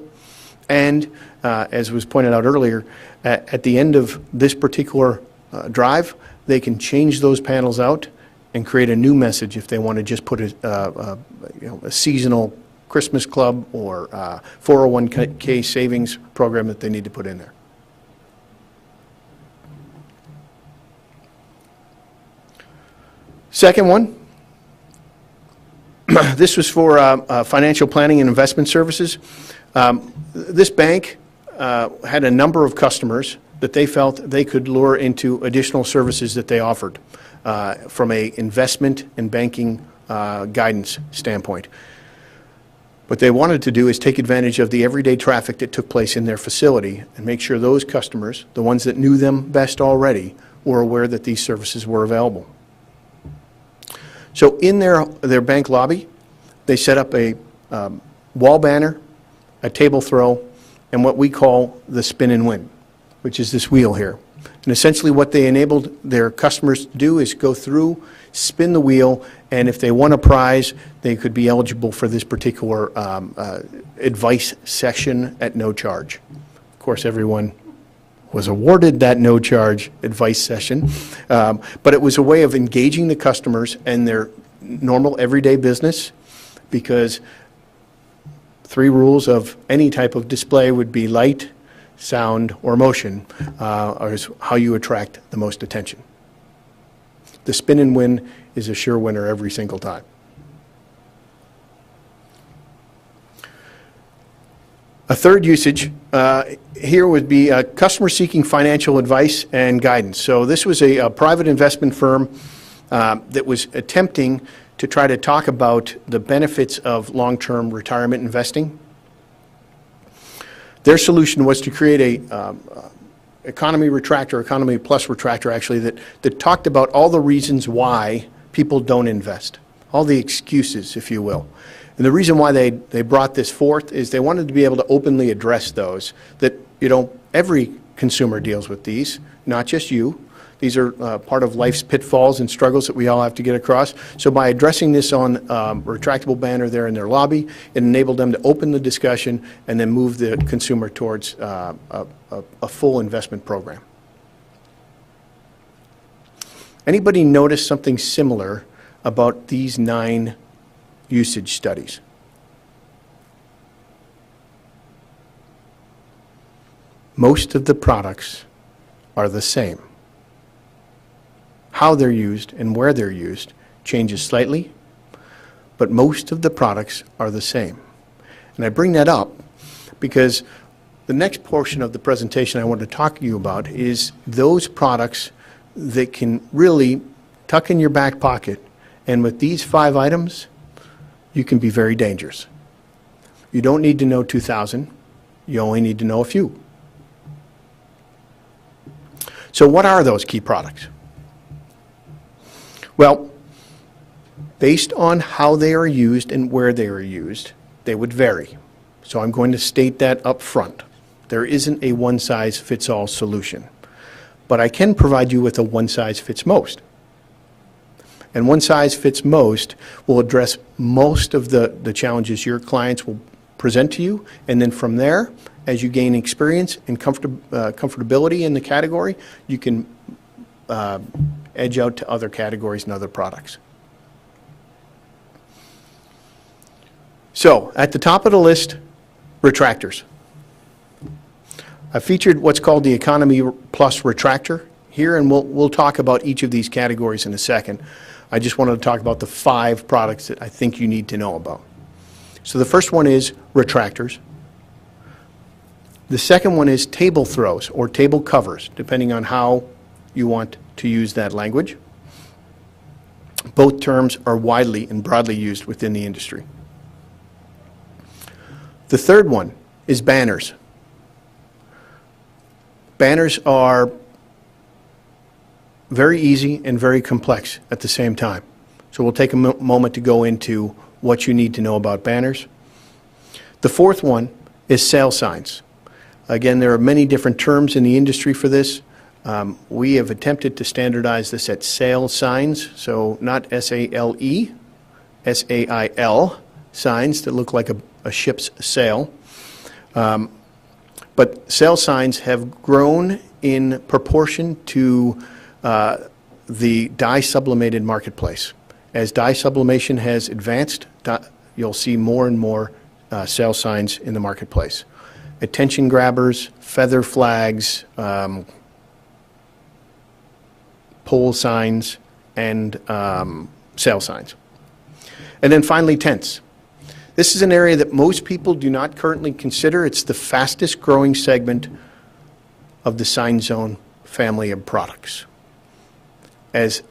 And as was pointed out earlier, at the end of this particular drive, they can change those panels out and create a new message if they want to just put a seasonal Christmas club or 401k savings program that they need to put in there. Second one, this was for financial planning and investment services. This bank had a number of customers that they felt they could lure into additional services that they offered from a investment and banking guidance standpoint. What they wanted to do is take advantage of the everyday traffic that took place in their facility and make sure those customers, the ones that knew them best already, were aware that these services were available. So in their bank lobby, they set up a wall banner, a table throw, and what we call the spin and win, which is this wheel here. And essentially what they enabled their customers to do is go through, spin the wheel, and if they won a prize, they could be eligible for this particular advice session at no charge. Of course, everyone was awarded that no-charge advice session, but it was a way of engaging the customers and their normal everyday business, because 3 rules of any type of display would be light, sound, or motion, is how you attract the most attention. The spin and win is a sure winner every single time. A third usage here would be a customer seeking financial advice and guidance. So this was a private investment firm that was attempting to try to talk about the benefits of long-term retirement investing. Their solution was to create a economy retractor, economy plus retractor actually, that talked about all the reasons why people don't invest, all the excuses, if you will. And the reason why they brought this forth is they wanted to be able to openly address those, that, every consumer deals with these, not just you. These are part of life's pitfalls and struggles that we all have to get across. So by addressing this on retractable banner there in their lobby, it enabled them to open the discussion and then move the consumer towards a full investment program. Anybody notice something similar about these 9 usage studies? Most of the products are the same. How they're used and where they're used changes slightly, but most of the products are the same. And I bring that up because the next portion of the presentation I want to talk to you about is those products that can really tuck in your back pocket, and with these 5 items, you can be very dangerous. You don't need to know 2,000. You only need to know a few. So what are those key products? Well, based on how they are used and where they are used, they would vary. So I'm going to state that up front. There isn't a one-size-fits-all solution. But I can provide you with a one-size-fits-most. And one-size-fits-most will address most of the challenges your clients will present to you, and then from there, as you gain experience and comfortability in the category, you can edge out to other categories and other products. So, at the top of the list, retractors. I featured what's called the Economy Plus Retractor here, and we'll talk about each of these categories in a second. I just wanted to talk about the 5 products that I think you need to know about. So the first one is retractors. The second one is table throws or table covers, depending on how you want to use that language. Both terms are widely and broadly used within the industry. The third one is banners. Banners are very easy and very complex at the same time. So we'll take a moment to go into what you need to know about banners. The fourth one is sale signs. Again, there are many different terms in the industry for this. We have attempted to standardize this at sale signs, so not S-A-L-E, S-A-I-L signs that look like a ship's sail. But sale signs have grown in proportion to the dye sublimated marketplace. As dye sublimation has advanced, you'll see more and more sale signs in the marketplace. Attention grabbers, feather flags, pole signs, and sale signs. And then finally, tents. This is an area that most people do not currently consider. It's the fastest growing segment of the sign zone family of products. As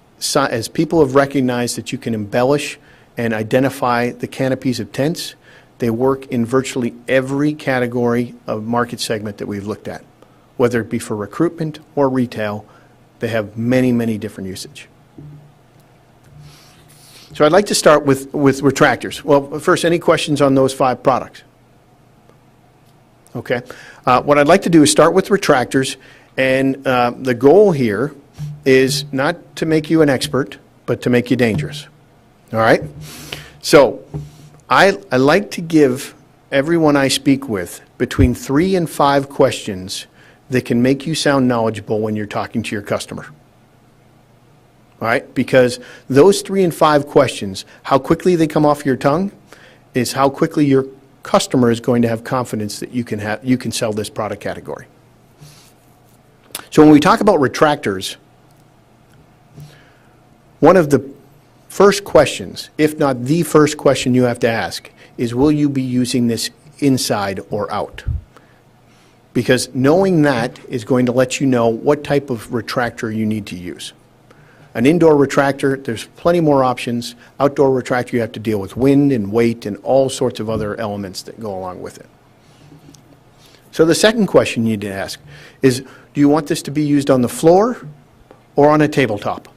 people have recognized that you can embellish and identify the canopies of tents, they work in virtually every category of market segment that we've looked at. Whether it be for recruitment or retail, they have many, many different usage. So I'd like to start with retractors. Well, first, any questions on those 5 products? Okay. What I'd like to do is start with retractors, and the goal here is not to make you an expert, but to make you dangerous. All right? So I like to give everyone I speak with between 3 and 5 questions that can make you sound knowledgeable when you're talking to your customer. All right? Because those 3 and 5 questions, how quickly they come off your tongue is how quickly your customer is going to have confidence that you can sell this product category. So when we talk about retractors, one of the first questions, if not the first question you have to ask, is will you be using this inside or out? Because knowing that is going to let you know what type of retractor you need to use. An indoor retractor, there's plenty more options. Outdoor retractor, you have to deal with wind and weight and all sorts of other elements that go along with it. So the second question you need to ask is, do you want this to be used on the floor or on a tabletop?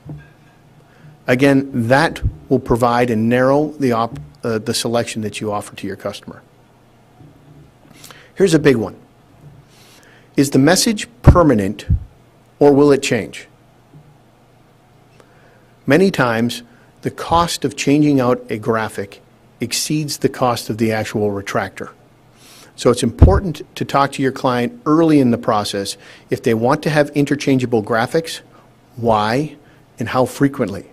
Again, that will provide and narrow the selection that you offer to your customer. Here's a big one. Is the message permanent or will it change? Many times, the cost of changing out a graphic exceeds the cost of the actual retractor. So it's important to talk to your client early in the process if they want to have interchangeable graphics, why, and how frequently.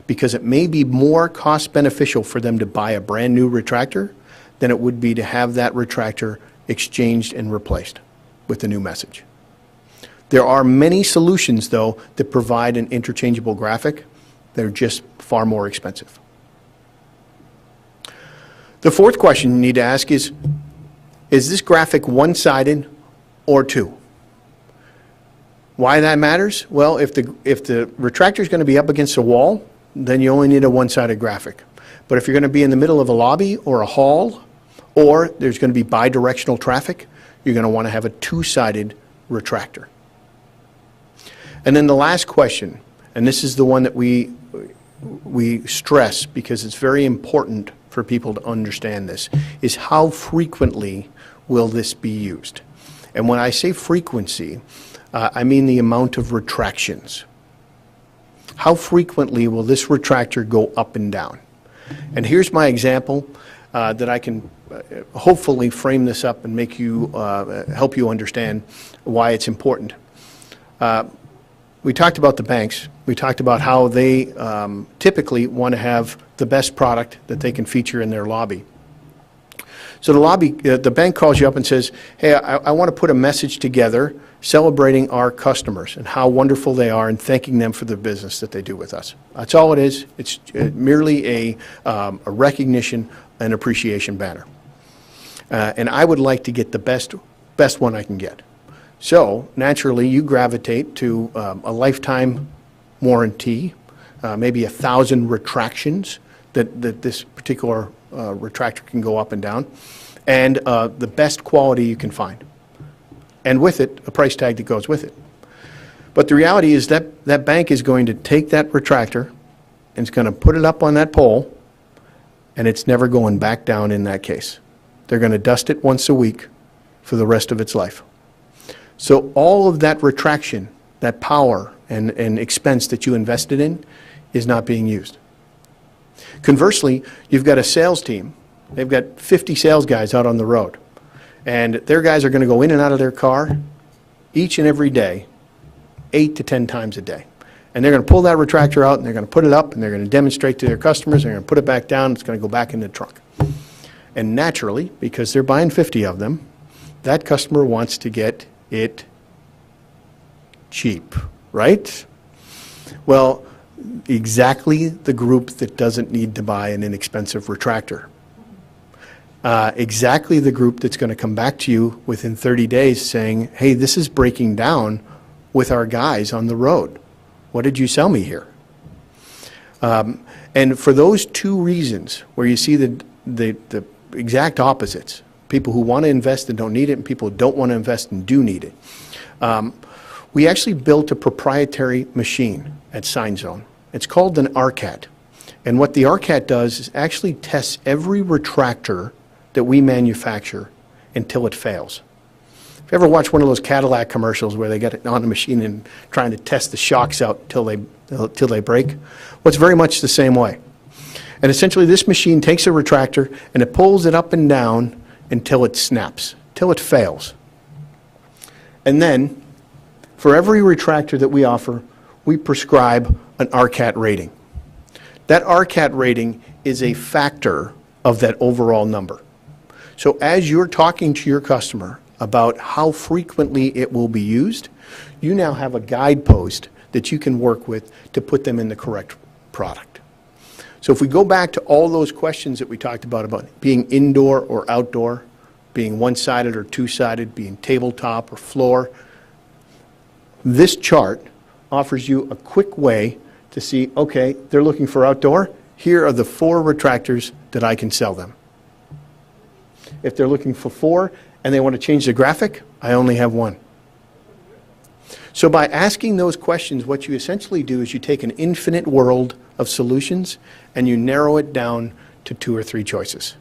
Because it may be more cost beneficial for them to buy a brand new retractor than it would be to have that retractor exchanged and replaced with a new message. There are many solutions, though, that provide an interchangeable graphic. They're just far more expensive. The fourth question you need to ask is this graphic one-sided or 2? Why that matters? Well, if the retractor is going to be up against a wall, then you only need a one-sided graphic. But if you're going to be in the middle of a lobby or a hall, or there's going to be bidirectional traffic, you're going to want to have a 2-sided retractor. And then the last question, and this is the one that we stress because it's very important for people to understand this, is how frequently will this be used? And when I say frequency, I mean the amount of retractions. How frequently will this retractor go up and down? And here's my example that I can hopefully frame this up and make you help you understand why it's important. We talked about the banks. We talked about how they typically want to have the best product that they can feature in their lobby. So the bank calls you up and says, hey, I want to put a message together celebrating our customers and how wonderful they are and thanking them for the business that they do with us. That's all it is. It's merely a recognition and appreciation banner. And I would like to get the best one I can get. So naturally, you gravitate to a lifetime warranty, maybe 1,000 retractions that this particular retractor can go up and down, and the best quality you can find. and with it, a price tag that goes with it. But the reality is that that bank is going to take that retractor and it's going to put it up on that pole, and it's never going back down in that case. They're going to dust it once a week for the rest of its life. So all of that retraction, that power and expense that you invested in is not being used. Conversely, you've got a sales team. They've got 50 sales guys out on the road. And their guys are going to go in and out of their car each and every day, 8 to 10 times a day. And they're going to pull that retractor out, and they're going to put it up, and they're going to demonstrate to their customers, and they're going to put it back down, it's going to go back in the trunk. And naturally, because they're buying 50 of them, that customer wants to get it cheap, right? Well, exactly the group that doesn't need to buy an inexpensive retractor. Exactly the group that's going to come back to you within 30 days saying, hey, this is breaking down with our guys on the road. What did you sell me here? And for those two reasons, where you see the exact opposites, people who want to invest and don't need it, and people who don't want to invest and do need it, we actually built a proprietary machine at SignZone. It's called an RCAT. And what the RCAT does is actually tests every retractor that we manufacture until it fails. If you ever watch one of those Cadillac commercials where they get it on the machine and trying to test the shocks out till they break, well, it's very much the same way. And essentially this machine takes a retractor and it pulls it up and down until it snaps, till it fails. And then for every retractor that we offer, we prescribe an RCAT rating. That RCAT rating is a factor of that overall number. So as you're talking to your customer about how frequently it will be used, you now have a guidepost that you can work with to put them in the correct product. So if we go back to all those questions that we talked about being indoor or outdoor, being one-sided or two-sided, being tabletop or floor, this chart offers you a quick way to see, okay, they're looking for outdoor. Here are the 4 retractors that I can sell them. If they're looking for 4 and they want to change the graphic, I only have 1. So by asking those questions, what you essentially do is you take an infinite world of solutions and you narrow it down to 2 or 3 choices.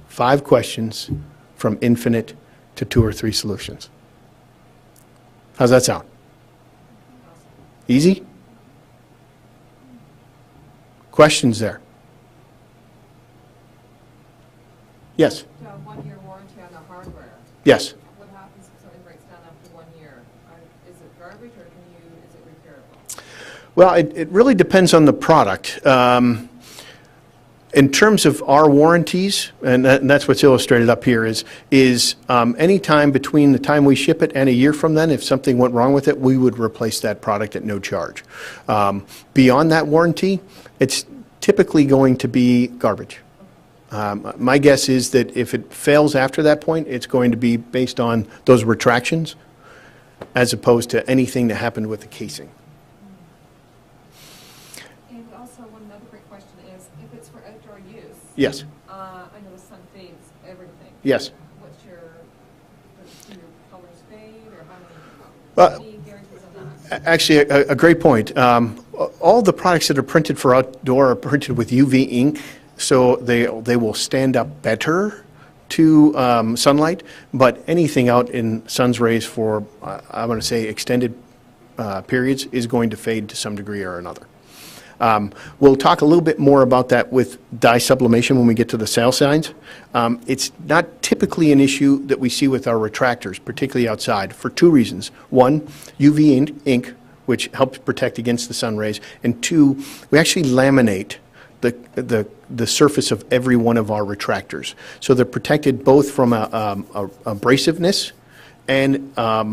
5 questions from infinite to 2 or 3 solutions. How's that sound? Easy? Questions there? Yes? 1-year warranty on the hardware. Yes. What happens if something breaks down after 1 year? Is it garbage or is it repairable? Well, it really depends on the product. In terms of our warranties, and that's what's illustrated up here, is any time between the time we ship it and a year from then, if something went wrong with it, we would replace that product at no charge. Beyond that warranty, it's typically going to be garbage. My guess is that if it fails after that point, it's going to be based on those retractions as opposed to anything that happened with the casing. And also, another great question is, if it's for outdoor use, Yes. I know the sun fades everything. Yes. What's do your colors fade, or how Well, many guarantees on that? Actually, a great point. All the products that are printed for outdoor are printed with UV ink, so they will stand up better to sunlight, but anything out in sun's rays for, I want to say, extended periods is going to fade to some degree or another. We'll talk a little bit more about that with dye sublimation when we get to the sale signs. It's not typically an issue that we see with our retractors, particularly outside, for 2 reasons. 1, UV ink, which helps protect against the sun rays, and 2, we actually laminate the surface of every one of our retractors. So they're protected both from abrasiveness and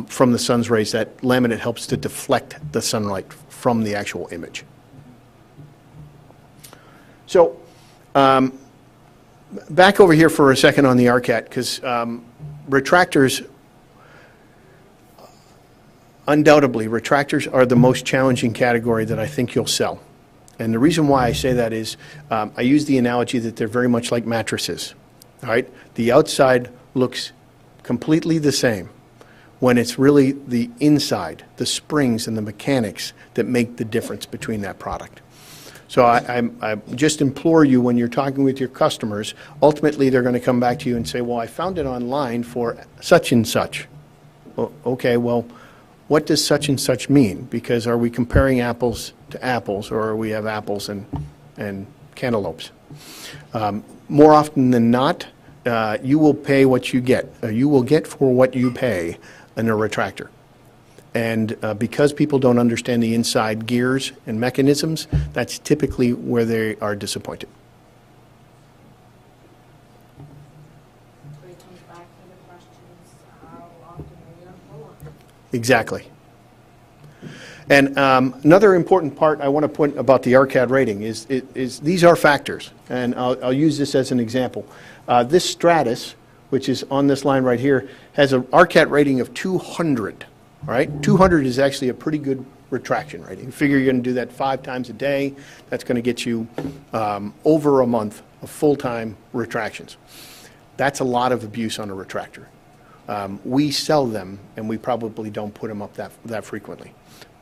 from the sun's rays. That laminate helps to deflect the sunlight from the actual image. So back over here for a second on the RCAT, because retractors, undoubtedly, retractors are the most challenging category that I think you'll sell. And the reason why I say that is I use the analogy that they're very much like mattresses. All right? The outside looks completely the same when it's really the inside, the springs and the mechanics that make the difference between that product. So I just implore you, when you're talking with your customers, ultimately they're going to come back to you and say, well, I found it online for such and such. Okay, well, what does such and such mean? Because are we comparing apples to apples, or are we have apples and cantaloupes? More often than not, you will pay what you get. You will get for what you pay in a retractor. And because people don't understand the inside gears and mechanisms, that's typically where they are disappointed. So it comes back to the questions, how often are you on pull-up? Exactly. And another important part I want to point about the RCAD rating is these are factors. And I'll use this as an example. This Stratus, which is on this line right here, has an RCAD rating of 200. All right, 200 is actually a pretty good retraction rating. You figure you're going to do that 5 times a day. That's going to get you over a month of full-time retractions. That's a lot of abuse on a retractor. We sell them, and we probably don't put them up that frequently.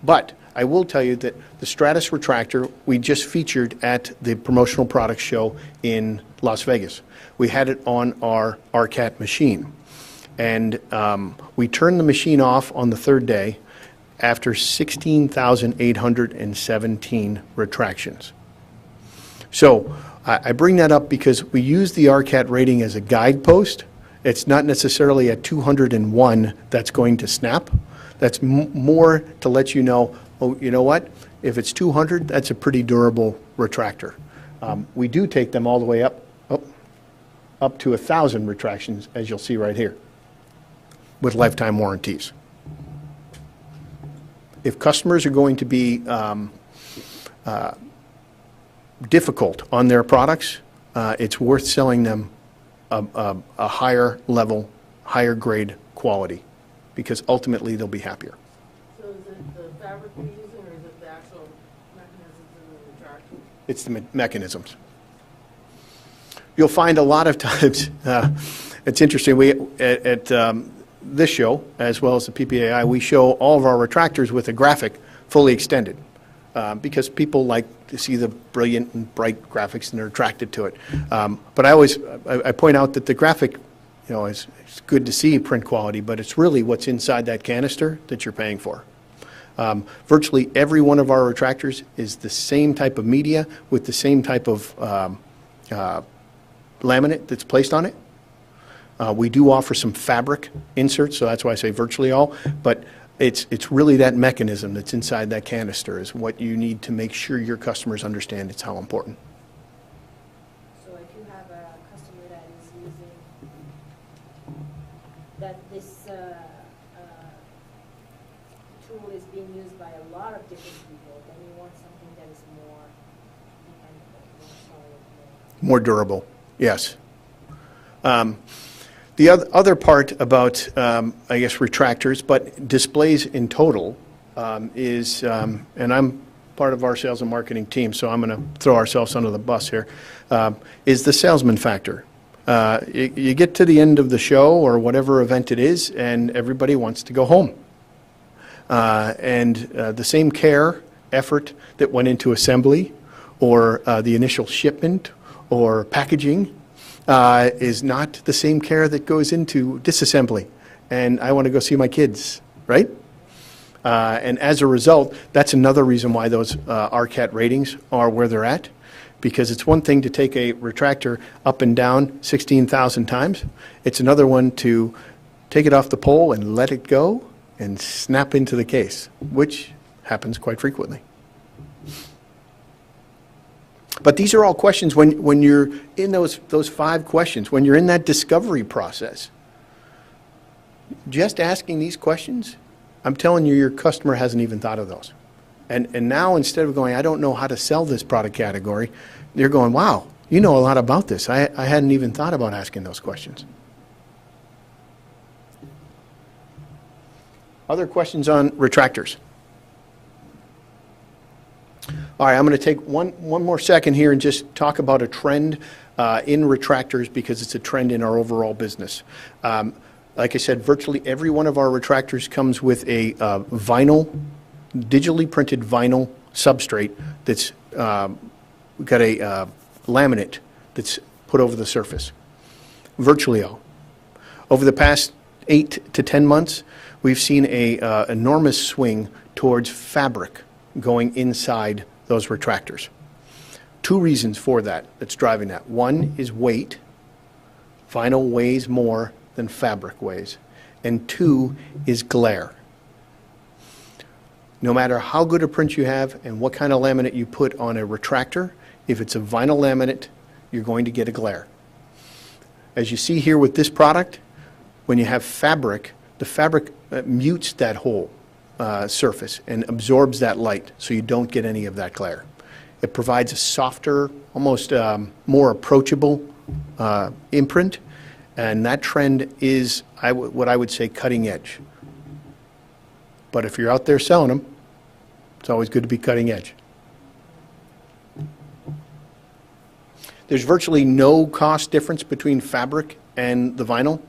But I will tell you that the Stratus retractor we just featured at the Promotional Products Show in Las Vegas. We had it on our RCAT machine. And we turned the machine off on the 3rd day after 16,817 retractions. So I bring that up because we use the RCAT rating as a guidepost. It's not necessarily at 201 that's going to snap. That's more to let you know, oh, you know what? If it's 200, that's a pretty durable retractor. We do take them all the way up to 1,000 retractions, as you'll see right here, with lifetime warranties. If customers are going to be difficult on their products, it's worth selling them a higher level, higher grade quality, because ultimately they'll be happier. So is it the fabric you're using, or is it the actual mechanisms in the retraction? It's the mechanisms. You'll find a lot of times, it's interesting, we at this show, as well as the PPAI, we show all of our retractors with a graphic fully extended, because people like to see the brilliant and bright graphics and they're attracted to it. But I point out that the graphic, you know, it's good to see print quality, but it's really what's inside that canister that you're paying for. Virtually every one of our retractors is the same type of media with the same type of laminate that's placed on it. We do offer some fabric inserts, so that's why I say virtually all, but it's really that mechanism that's inside that canister is what you need to make sure your customers understand it's how important. So if you have a customer that is using, that this tool is being used by a lot of different people, then you want something that is more dependable, more solid, More durable, yes. The other part about, I guess, retractors, but displays in total, is, and I'm part of our sales and marketing team, so I'm going to throw ourselves under the bus here, is the salesman factor. You get to the end of the show or whatever event it is, and everybody wants to go home. And the same care, effort that went into assembly or the initial shipment or packaging is not the same care that goes into disassembly. And I want to go see my kids, right? And as a result, that's another reason why those RCAT ratings are where they're at, because it's one thing to take a retractor up and down 16,000 times. It's another one to take it off the pole and let it go and snap into the case, which happens quite frequently. But these are all questions when you're in those 5 questions, when you're in that discovery process. Just asking these questions, I'm telling you, your customer hasn't even thought of those. And now, instead of going, I don't know how to sell this product category, they're going, wow, you know a lot about this. I hadn't even thought about asking those questions. Other questions on retractors? All right, I'm going to take one more second here and just talk about a trend in retractors, because it's a trend in our overall business. Like I said, virtually every one of our retractors comes with a vinyl, digitally printed vinyl substrate that's got a laminate that's put over the surface. Virtually all. Over the past 8 to 10 months, we've seen a enormous swing towards fabric going inside those retractors. 2 reasons for that that's driving that. One is weight. Vinyl weighs more than fabric weighs. And 2 is glare. No matter how good a print you have and what kind of laminate you put on a retractor, if it's a vinyl laminate, you're going to get a glare. As you see here with this product, when you have fabric, the fabric mutes that whole surface and absorbs that light so you don't get any of that glare. It provides a softer, almost more approachable imprint, and that trend is what I would say cutting edge. But if you're out there selling them, it's always good to be cutting edge. There's virtually no cost difference between fabric and the vinyl.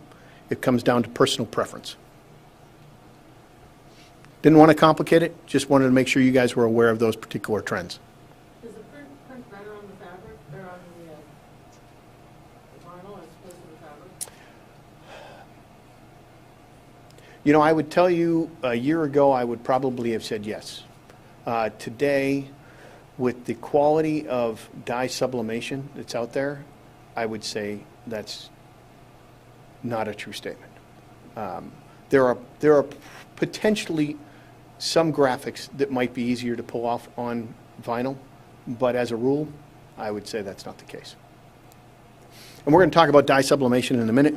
It comes down to personal preference. Didn't want to complicate it, just wanted to make sure you guys were aware of those particular trends. Does the print better on the fabric, or on the vinyl as opposed to the fabric? You know, I would tell you a year ago I would probably have said yes. Today, with the quality of dye sublimation that's out there, I would say that's not a true statement. There are potentially some graphics that might be easier to pull off on vinyl, but as a rule, I would say that's not the case. And we're going to talk about dye sublimation in a minute,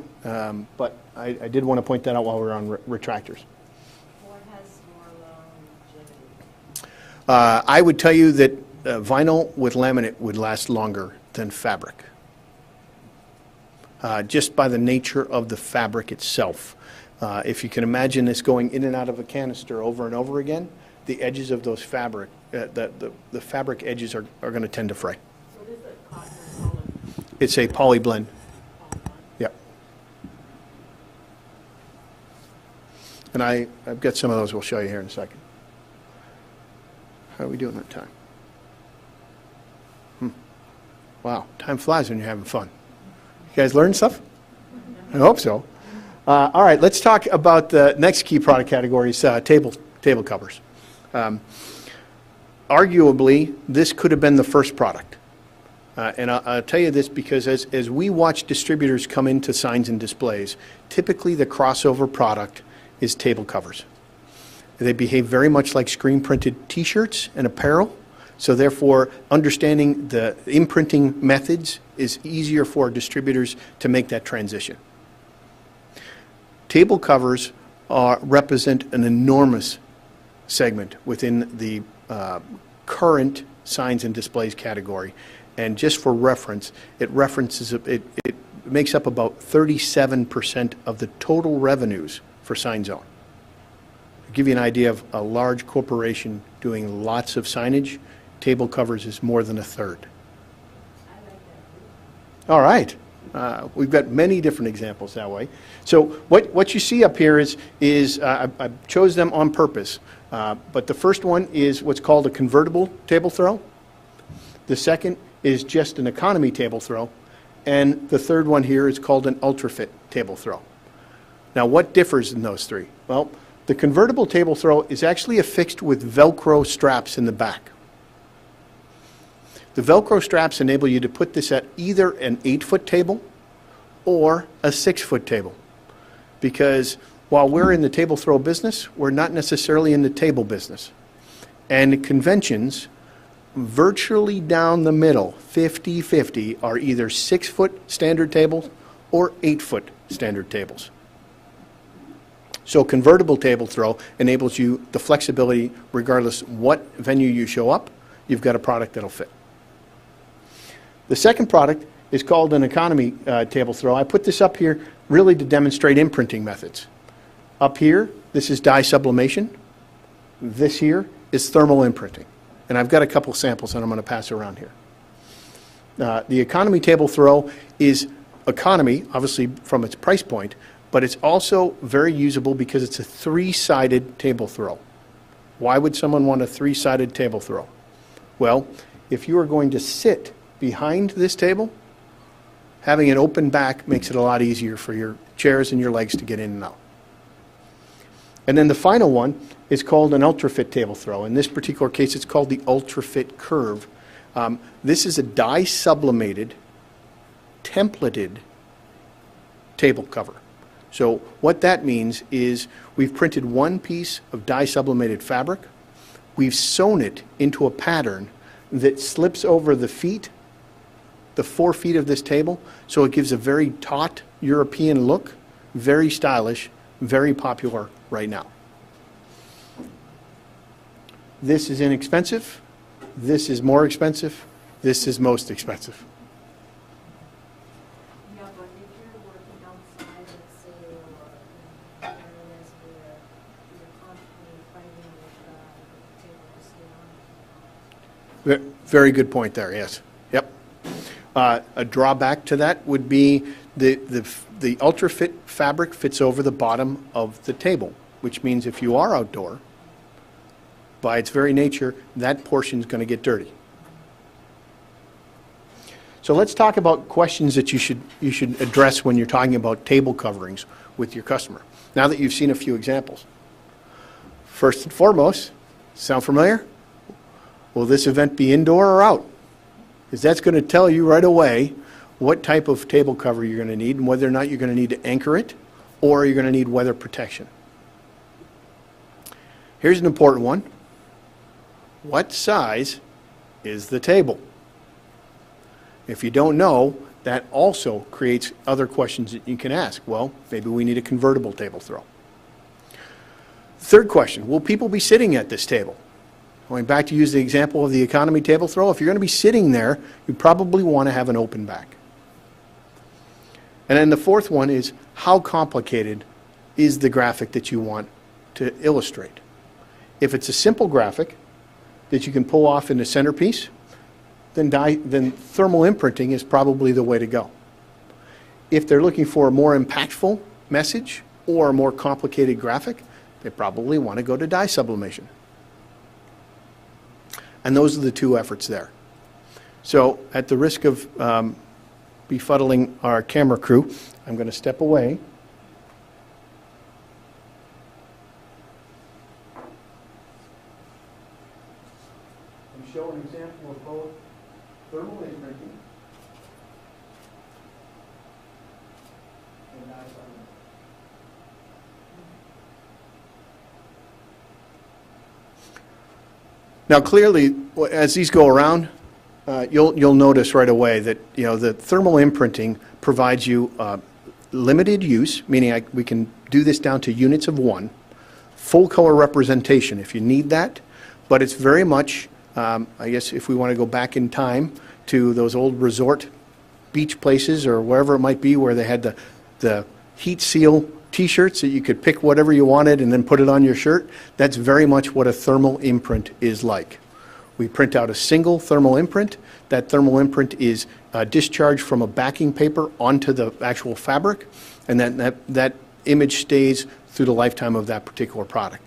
but I did want to point that out while we're on retractors. What has more longevity? I would tell you that vinyl with laminate would last longer than fabric, just by the nature of the fabric itself. If you can imagine this going in and out of a canister over and over again, the edges of those fabric, the fabric edges are going to tend to fray. What is it, cotton or solid? It's a poly blend. Yep. And I've got some of those we'll show you here in a second. How are we doing that time? Wow, time flies when you're having fun. You guys learn stuff? I hope so. All right, let's talk about the next key product categories, table covers. Arguably, this could have been the first product. And I'll tell you this because as we watch distributors come into signs and displays, typically the crossover product is table covers. They behave very much like screen-printed T-shirts and apparel, so therefore understanding the imprinting methods is easier for distributors to make that transition. Table covers represent an enormous segment within the current signs and displays category. And just for reference, it makes up about 37% of the total revenues for SignZone. To give you an idea of a large corporation doing lots of signage, table covers is more than a third. I like that. All right. We've got many different examples that way. So what you see up here is I chose them on purpose. But the first one is what's called a convertible table throw. The second is just an economy table throw. And the third one here is called an ultra-fit table throw. Now, what differs in those three? Well, the convertible table throw is actually affixed with Velcro straps in the back. The Velcro straps enable you to put this at either an 8-foot table or a 6-foot table. Because while we're in the table throw business, we're not necessarily in the table business. And conventions, virtually down the middle, 50-50, are either 6-foot standard tables or 8-foot standard tables. So convertible table throw enables you the flexibility regardless what venue you show up, you've got a product that'll fit. The second product is called an economy table throw. I put this up here really to demonstrate imprinting methods. Up here, this is dye sublimation. This here is thermal imprinting. And I've got a couple samples that I'm going to pass around here. The economy table throw is economy, obviously from its price point, but it's also very usable because it's a three-sided table throw. Why would someone want a three-sided table throw? Well, if you are going to sit behind this table, having an open back makes it a lot easier for your chairs and your legs to get in and out. And then the final one is called an ultra-fit table throw. In this particular case, it's called the ultra-fit curve. This is a dye sublimated, templated table cover. So what that means is we've printed one piece of dye sublimated fabric, we've sewn it into a pattern that slips over the feet, the 4 feet of this table, so it gives a very taut European look, very stylish, very popular right now. This is inexpensive, this is more expensive, this is most expensive. Yeah, but if you're working outside, let's say, or in areas where you're constantly fighting with the table to sit on. Very good point there, yes. Yep. A drawback to that would be the ultra-fit fabric fits over the bottom of the table, which means if you are outdoor, by its very nature, that portion is going to get dirty. So let's talk about questions that you should address when you're talking about table coverings with your customer, now that you've seen a few examples. First and foremost, sound familiar? Will this event be indoor or out? Because that's going to tell you right away what type of table cover you're going to need and whether or not you're going to need to anchor it or you're going to need weather protection. Here's an important one. What size is the table? If you don't know, that also creates other questions that you can ask. Well, maybe we need a convertible table throw. Third question, will people be sitting at this table? Going back to use the example of the economy table throw, if you're going to be sitting there, you probably want to have an open back. And then the fourth one is, how complicated is the graphic that you want to illustrate? If it's a simple graphic that you can pull off in the centerpiece, then thermal imprinting is probably the way to go. If they're looking for a more impactful message or a more complicated graphic, they probably want to go to dye sublimation. And those are the two efforts there. So at the risk of befuddling our camera crew, I'm going to step away. And show an example of both thermal imprinting and dye sublimation. Now, clearly, as these go around, you'll notice right away that the thermal imprinting provides you limited use, meaning we can do this down to units of 1, full color representation if you need that, but it's very much, I guess, if we want to go back in time to those old resort beach places or wherever it might be where they had the heat seal T-shirts that you could pick whatever you wanted and then put it on your shirt. That's very much what a thermal imprint is like. We print out a single thermal imprint. That thermal imprint is discharged from a backing paper onto the actual fabric, and that image stays through the lifetime of that particular product.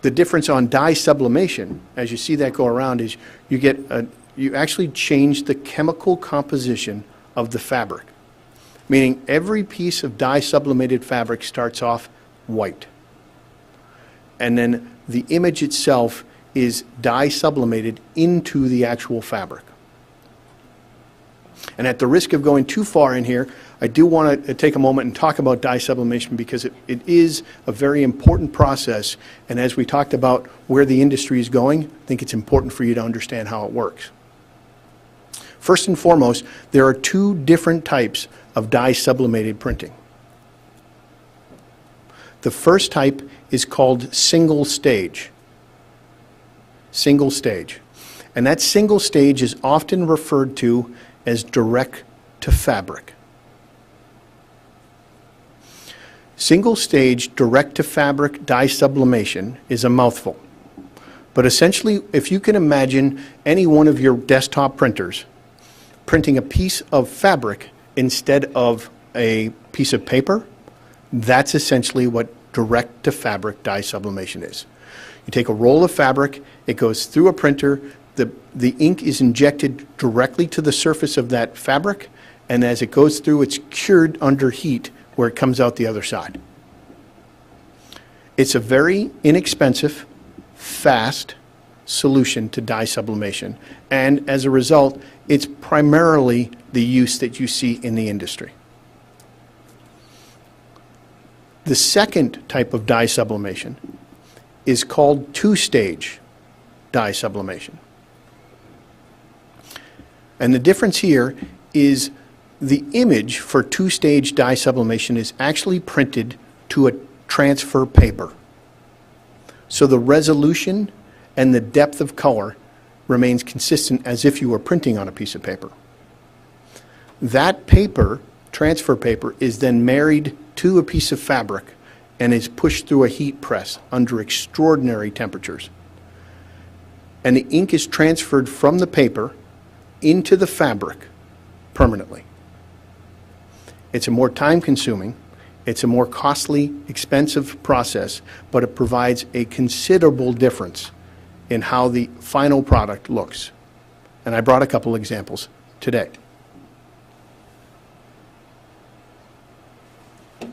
The difference on dye sublimation, as you see that go around, is you actually change the chemical composition of the fabric. Meaning every piece of dye sublimated fabric starts off white. And then the image itself is dye sublimated into the actual fabric. And at the risk of going too far in here, I do want to take a moment and talk about dye sublimation because it is a very important process. And as we talked about where the industry is going, I think it's important for you to understand how it works. First and foremost, there are 2 different types of dye sublimated printing. The first type is called single stage. Single stage. And that single stage is often referred to as direct to fabric. Single stage direct to fabric dye sublimation is a mouthful. But essentially, if you can imagine any one of your desktop printers printing a piece of fabric instead of a piece of paper, That's essentially what direct-to-fabric dye sublimation is. You take a roll of fabric, it goes through a printer, the ink is injected directly to the surface of that fabric, and as it goes through, it's cured under heat where it comes out the other side. It's a very inexpensive, fast solution to dye sublimation, and as a result, it's primarily the use that you see in the industry. The second type of dye sublimation is called two-stage dye sublimation. And the difference here is the image for two-stage dye sublimation is actually printed to a transfer paper. So the resolution and the depth of color remains consistent as if you were printing on a piece of paper. That paper, transfer paper, is then married to a piece of fabric and is pushed through a heat press under extraordinary temperatures. And the ink is transferred from the paper into the fabric permanently. It's a more time-consuming, it's a more costly, expensive process, but it provides a considerable difference in how the final product looks. And I brought a couple examples today. In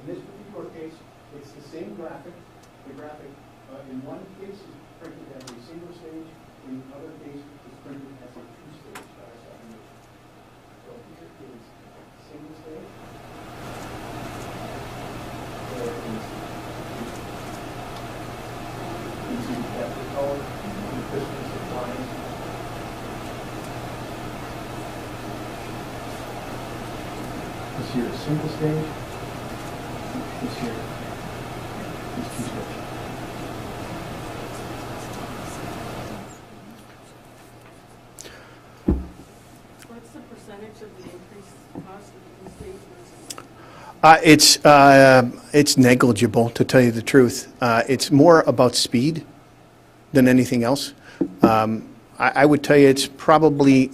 this particular case, it's the same graphic. The graphic in one case is printed as a single stage, in the other case is printed as a two-stage dye sublimation. So here is single stage. There is you see the depth of color and the crispness of lines. This here is single stage. This here is two-stage. What's the percentage of the increased cost of the two-stage versus? It's negligible, to tell you the truth. It's more about speed than anything else. I would tell you it's probably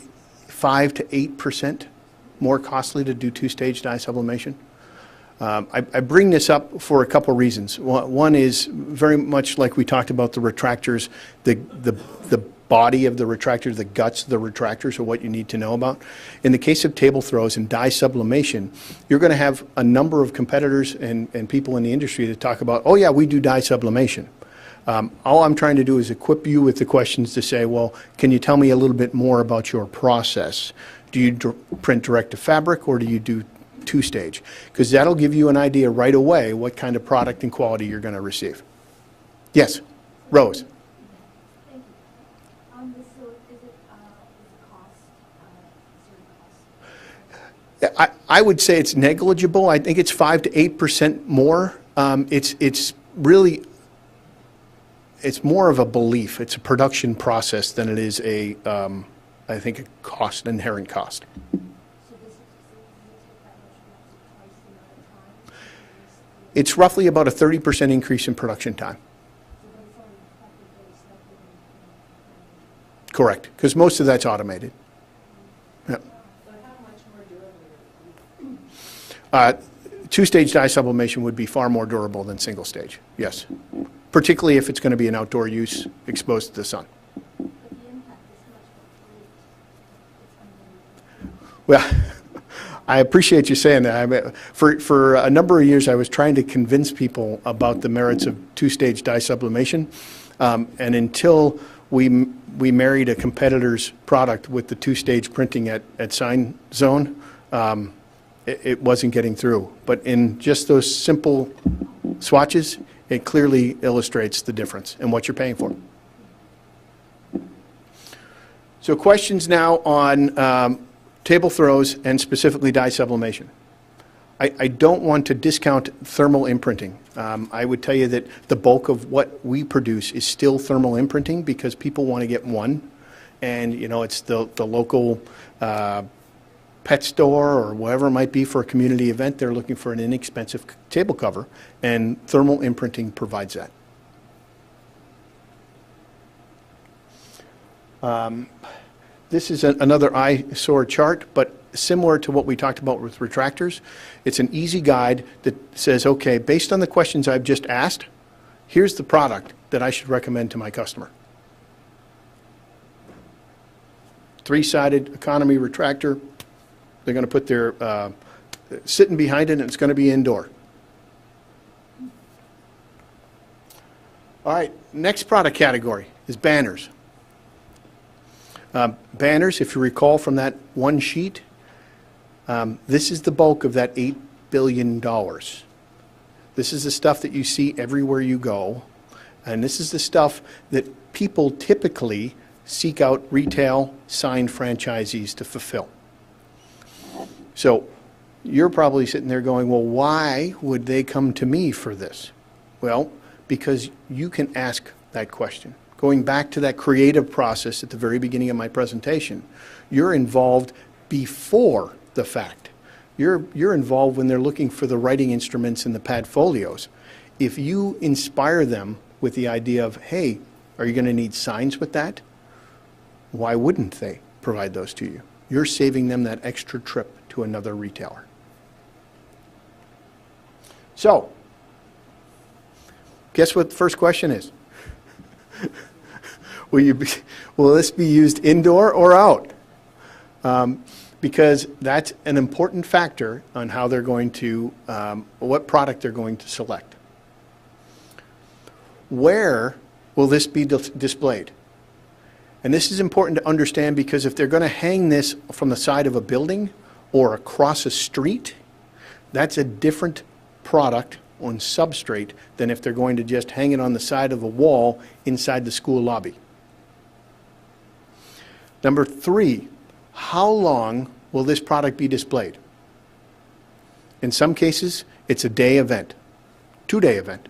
5 to 8% more costly to do two-stage dye sublimation. I bring this up for a couple reasons. One is very much like we talked about the retractors, the body of the retractor, the guts of the retractors are what you need to know about. In the case of table throws and dye sublimation, you're going to have a number of competitors and people in the industry that talk about, oh yeah, we do dye sublimation. All I'm trying to do is equip you with the questions to say, well, can you tell me a little bit more about your process? Do you print direct to fabric or do you do two-stage? Because that'll give you an idea right away what kind of product and quality you're going to receive. Yes, Rose. Thank you. So is it cost, certain cost? I would say it's negligible. I think it's 5 to 8% more. It's really, it's more of a belief. It's a production process than it is a, I think, a cost, inherent cost. So does it take that much more twice the amount of time? It's roughly about a 30% increase in production time. So then it's already reflected those stuff in. Correct, because most of that's automated. Yep. So how much more durable? Two-stage dye sublimation would be far more durable than single-stage, yes. Particularly if it's going to be an outdoor use exposed to the sun. But the impact is much more great. It's unbelievable. Well, I appreciate you saying that. For a number of years, I was trying to convince people about the merits of two-stage dye sublimation, and until we married a competitor's product with the two-stage printing at Sign Zone, it wasn't getting through. But in just those simple swatches, it clearly illustrates the difference and what you're paying for. So questions now on table throws and specifically dye sublimation. I don't want to discount thermal imprinting. I would tell you that the bulk of what we produce is still thermal imprinting because people want to get one. And, you know, it's the local pet store or whatever it might be for a community event. They're looking for an inexpensive table cover, and thermal imprinting provides that. This is another eyesore chart, but similar to what we talked about with retractors. It's an easy guide that says, okay, based on the questions I've just asked, here's the product that I should recommend to my customer. 3-sided economy retractor. They're going to put their sitting behind it, and it's going to be indoor. All right, next product category is banners. Banners, if you recall from that one sheet, this is the bulk of that $8 billion. This is the stuff that you see everywhere you go, and this is the stuff that people typically seek out retail signed franchisees to fulfill. So you're probably sitting there going, well, why would they come to me for this? Well, because you can ask that question. Going back to that creative process at the very beginning of my presentation, you're involved before the fact. You're involved when they're looking for the writing instruments and the pad folios. If you inspire them with the idea of, hey, are you going to need signs with that? Why wouldn't they provide those to you? You're saving them that extra trip to another retailer. So, guess what the first question is? Will this be used indoor or out? Because that's an important factor on how they're going to, what product they're going to select. Where will this be displayed? And this is important to understand because if they're going to hang this from the side of a building or across a street, that's a different product on substrate than if they're going to just hang it on the side of a wall inside the school lobby. Number 3, how long will this product be displayed? In some cases, it's a day event, 2-day event.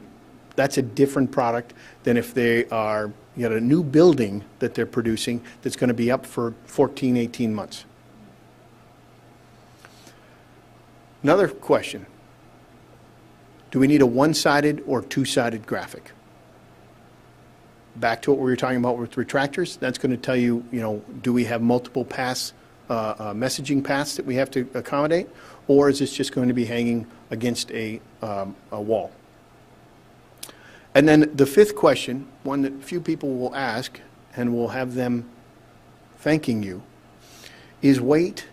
That's a different product than if they are, you got a new building that they're producing that's going to be up for 14, 18 months. Another question. Do we need a one-sided or two-sided graphic? Back to what we were talking about with retractors, that's going to tell you, do we have multiple paths, messaging paths that we have to accommodate, or is this just going to be hanging against a wall? And then the 5th question, one that few people will ask, and will have them thanking you, is weight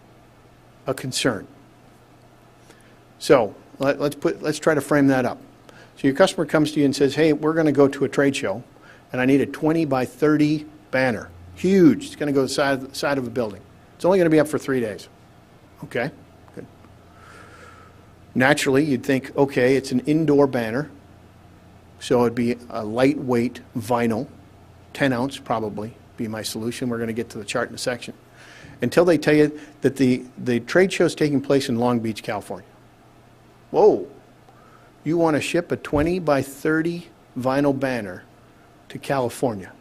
a concern? So let's try to frame that up. So your customer comes to you and says, hey, we're going to go to a trade show, and I need a 20 by 30 banner. Huge. It's going to go to the side of a building. It's only going to be up for 3 days. Okay, good. Naturally, you'd think, okay, it's an indoor banner, so it'd be a lightweight vinyl, 10 ounce probably, be my solution. We're going to get to the chart in a section. Until they tell you that the trade show is taking place in Long Beach, California. Whoa, you want to ship a 20 by 30 vinyl banner to California.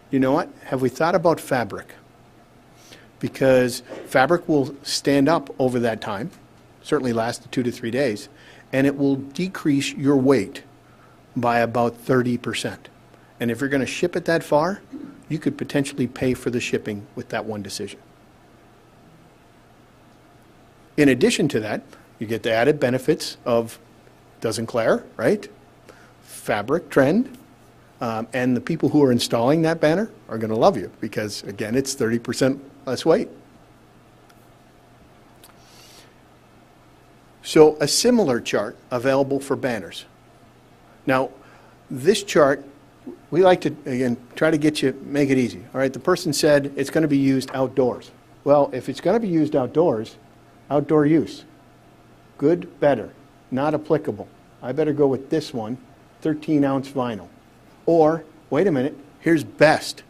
You know what? Have we thought about fabric? Because fabric will stand up over that time, certainly last 2 to 3 days, and it will decrease your weight by about 30%. And if you're going to ship it that far, you could potentially pay for the shipping with that one decision. In addition to that, you get the added benefits of doesn't glare, right? Fabric trend. And the people who are installing that banner are going to love you because, again, it's 30% less weight. So a similar chart available for banners. Now, this chart, we like to, again, try to make it easy. All right, the person said it's going to be used outdoors. Well, if it's going to be used outdoors, outdoor use. Good, better, not applicable. I better go with this one, 13-ounce vinyl. Or, wait a minute, here's best.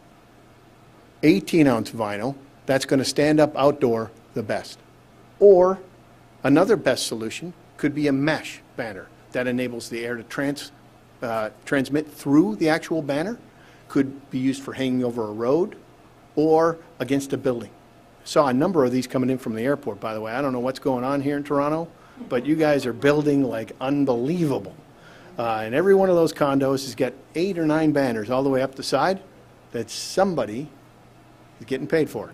18-ounce vinyl, that's going to stand up outdoor the best. Or, another best solution could be a mesh banner that enables the air to transmit through the actual banner. Could be used for hanging over a road or against a building. Saw a number of these coming in from the airport, by the way. I don't know what's going on here in Toronto, but you guys are building like unbelievable. And every one of those condos has got 8 or 9 banners all the way up the side that somebody is getting paid for.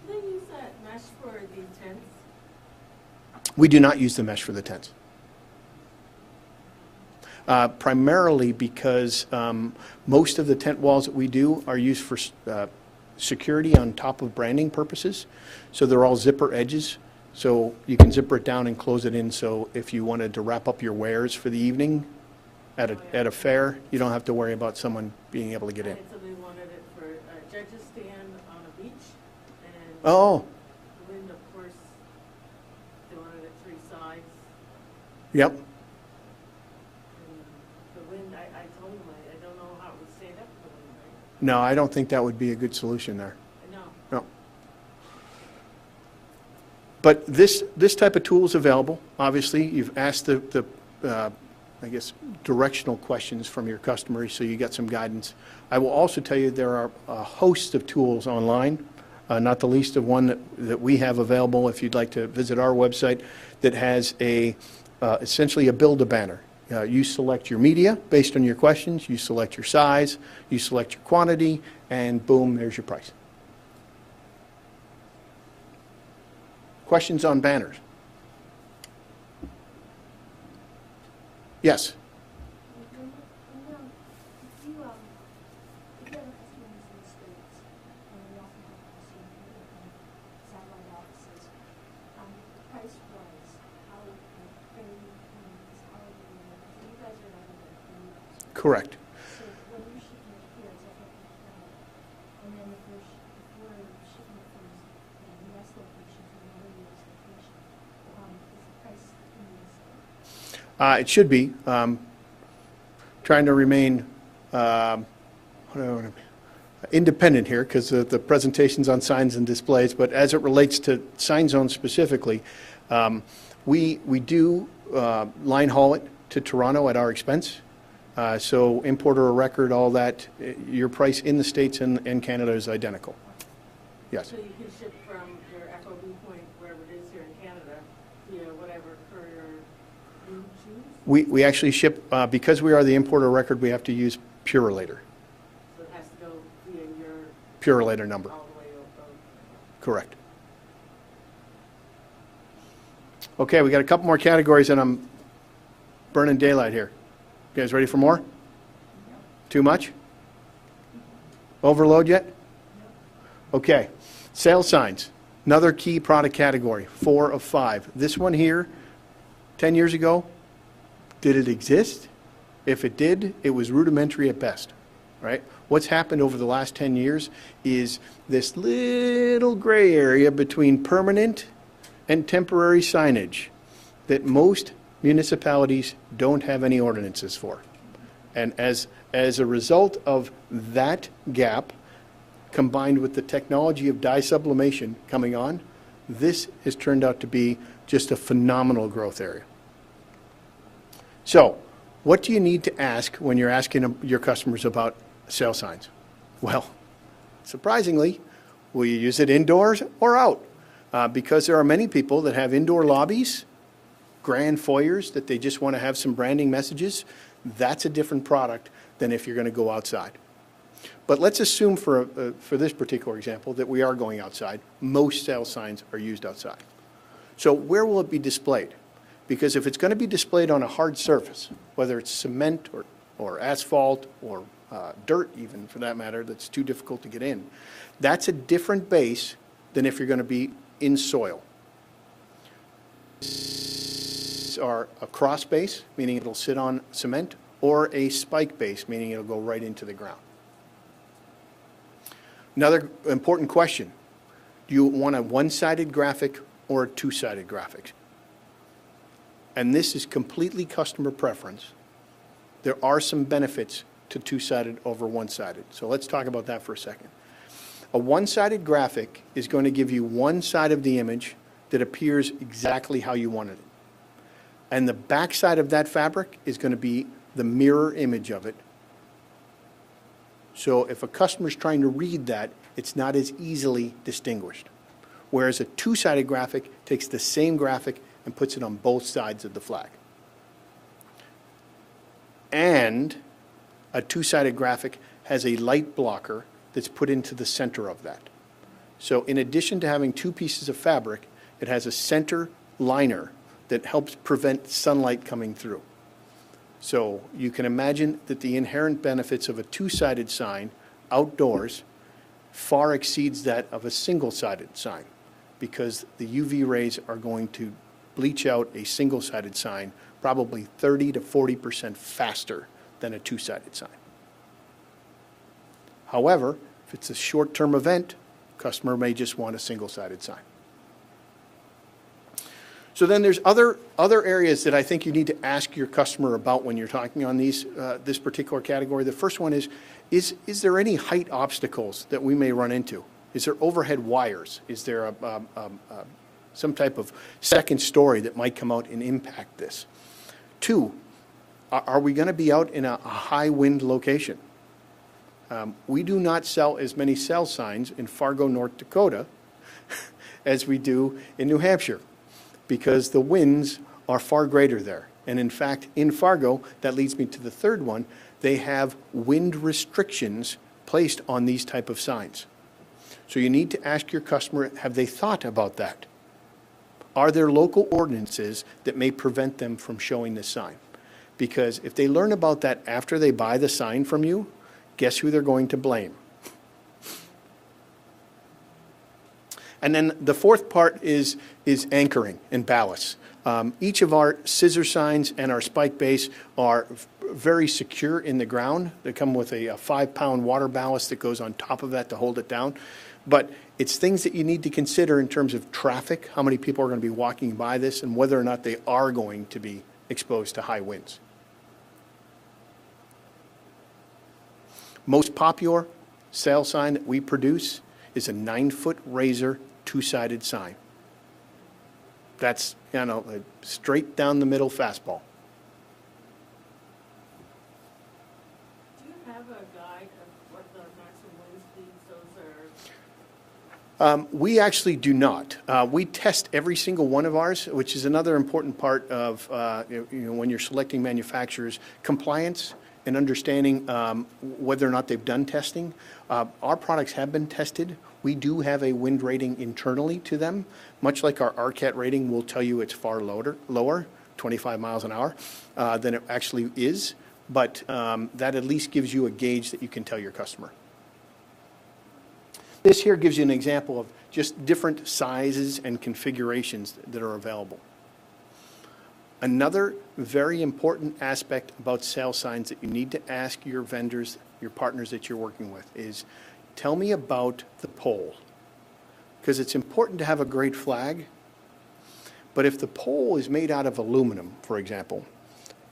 Do they use that We do not use the mesh for the tents. Primarily because most of the tent walls that we do are used for security on top of branding purposes. So they're all zipper edges. So you can zipper it down and close it in. So if you wanted to wrap up your wares for the evening at a fair, you don't have to worry about someone being able to get in. And somebody wanted it for a judge's stand on a beach, and Oh, the wind, of course, they wanted it 3 sides. yep. And the wind, I told them, I don't know how it would stand up to the wind, right? No, I don't think that would be a good solution there. No. No. But this type of tool is available. Obviously, you've asked the I guess, directional questions from your customers, so you get some guidance. I will also tell you there are a host of tools online, not the least of one that we have available if you'd like to visit our website, that has essentially a build-a-banner. You select your media based on your questions, you select your size, you select your quantity, and boom, there's your price. Questions on banners? Yes. If you have a customer who's in the States, and we also have a customer in satellite offices, price-wise, how fairly, how are you guys are not going to. Correct. So when you're shipping it here, is that what and then if we're shipping it from US location to another US location, is the price in the same? It should be. Trying to remain independent here because the presentation's on signs and displays, but as it relates to Sign Zone specifically, we do line haul it to Toronto at our expense. So importer or record, all that, your price in the States and Canada is identical. Yes. So you can ship from your FOB point, wherever it is here in Canada, via whatever courier you choose? We actually ship, because we are the importer record, we have to use Purolator, So it has to go via your, Purolator number. all the way over. Correct. Okay, we got a couple more categories and I'm burning daylight here. You guys ready for more? Too much? Overload yet? Okay, sales signs, another key product category, 4 of 5. This one here, 10 years ago, did it exist? If it did, it was rudimentary at best, right? What's happened over the last 10 years is this little gray area between permanent and temporary signage that most municipalities don't have any ordinances for. And as a result of that gap, combined with the technology of dye sublimation coming on, this has turned out to be just a phenomenal growth area. So, what do you need to ask when you're asking your customers about sale signs? Well, surprisingly, will you use it indoors or out? Because there are many people that have indoor lobbies, grand foyers that they just want to have some branding messages. That's a different product than if you're going to go outside. But let's assume for this particular example that we are going outside. Most sale signs are used outside. So where will it be displayed? Because if it's going to be displayed on a hard surface, whether it's cement or asphalt or dirt even for that matter, that's too difficult to get in, that's a different base than if you're going to be in soil. Are a cross base, meaning it'll sit on cement, or a spike base, meaning it'll go right into the ground. Another important question, do you want a one-sided graphic or a two-sided graphic? And this is completely customer preference. There are some benefits to two-sided over one-sided. So let's talk about that for a second. A one-sided graphic is going to give you one side of the image that appears exactly how you wanted it. And the back side of that fabric is going to be the mirror image of it. So if a customer is trying to read that, it's not as easily distinguished. Whereas a two-sided graphic takes the same graphic and puts it on both sides of the flag. And a two-sided graphic has a light blocker that's put into the center of that. So in addition to having two pieces of fabric, it has a center liner that helps prevent sunlight coming through. So you can imagine that the inherent benefits of a two-sided sign outdoors far exceeds that of a single-sided sign, because the UV rays are going to bleach out a single-sided sign probably 30 to 40% faster than a two-sided sign. However, if it's a short-term event, customer may just want a single-sided sign. So then there's other areas that I think you need to ask your customer about when you're talking on these this particular category. The first one is there any height obstacles that we may run into? Is there overhead wires? Is there some type of second story that might come out and impact this? 2, are we going to be out in a high wind location? We do not sell as many cell signs in Fargo, North Dakota as we do in New Hampshire, because the winds are far greater there. And in fact, in Fargo, that leads me to the third one, they have wind restrictions placed on these type of signs. So you need to ask your customer, have they thought about that? Are there local ordinances that may prevent them from showing this sign? Because if they learn about that after they buy the sign from you, guess who they're going to blame? And then the fourth part is anchoring and ballast. Each of our scissor signs and our spike base are very secure in the ground. They come with a 5-pound water ballast that goes on top of that to hold it down. But it's things that you need to consider in terms of traffic, how many people are going to be walking by this, and whether or not they are going to be exposed to high winds. Most popular sale sign that we produce is a 9-foot razor two-sided sign. That's, you know, a straight down the middle fastball. Do you have a guide of what the maximum wind speeds those are? We actually do not. We test every single one of ours, which is another important part of when you're selecting manufacturers, compliance and understanding whether or not they've done testing. Our products have been tested. We do have a wind rating internally to them, much like our RCAT rating will tell you it's far lower, 25 miles an hour, than it actually is. But that at least gives you a gauge that you can tell your customer. This here gives you an example of just different sizes and configurations that are available. Another very important aspect about sale signs that you need to ask your vendors, your partners that you're working with, is tell me about the pole. Because it's important to have a great flag, but if the pole is made out of aluminum, for example,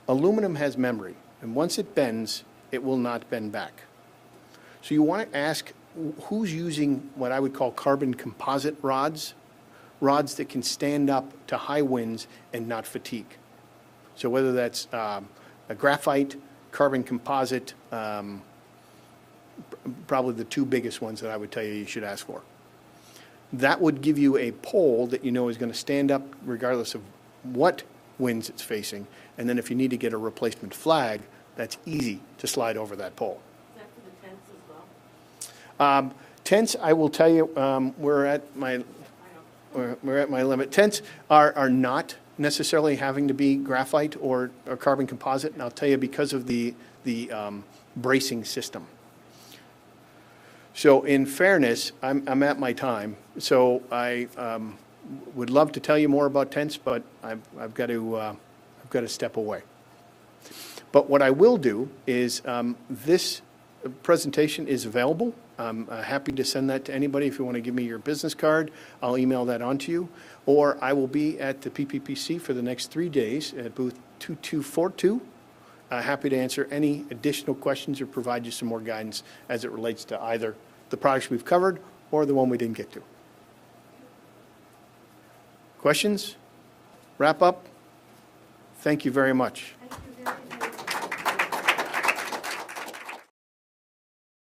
aluminum has memory, and once it bends, it will not bend back. So you want to ask who's using what I would call carbon composite rods that can stand up to high winds and not fatigue. So whether that's a graphite, carbon composite, probably the two biggest ones that I would tell you should ask for. That would give you a pole that you know is going to stand up regardless of what winds it's facing. And then if you need to get a replacement flag, that's easy to slide over that pole. Is that for the tents as well? Tents, I will tell you, we're at my limit. Tents are not necessarily having to be graphite or carbon composite, and I'll tell you because of the bracing system. So in fairness, I'm at my time, so I would love to tell you more about tents, but I've got to step away. But what I will do is this presentation is available. I'm happy to send that to anybody. If you want to give me your business card, I'll email that on to you. Or I will be at the PPPC for the next 3 days at booth 2242. Happy to answer any additional questions or provide you some more guidance as it relates to either the products we've covered or the one we didn't get to. Questions? Wrap up? Thank you very much.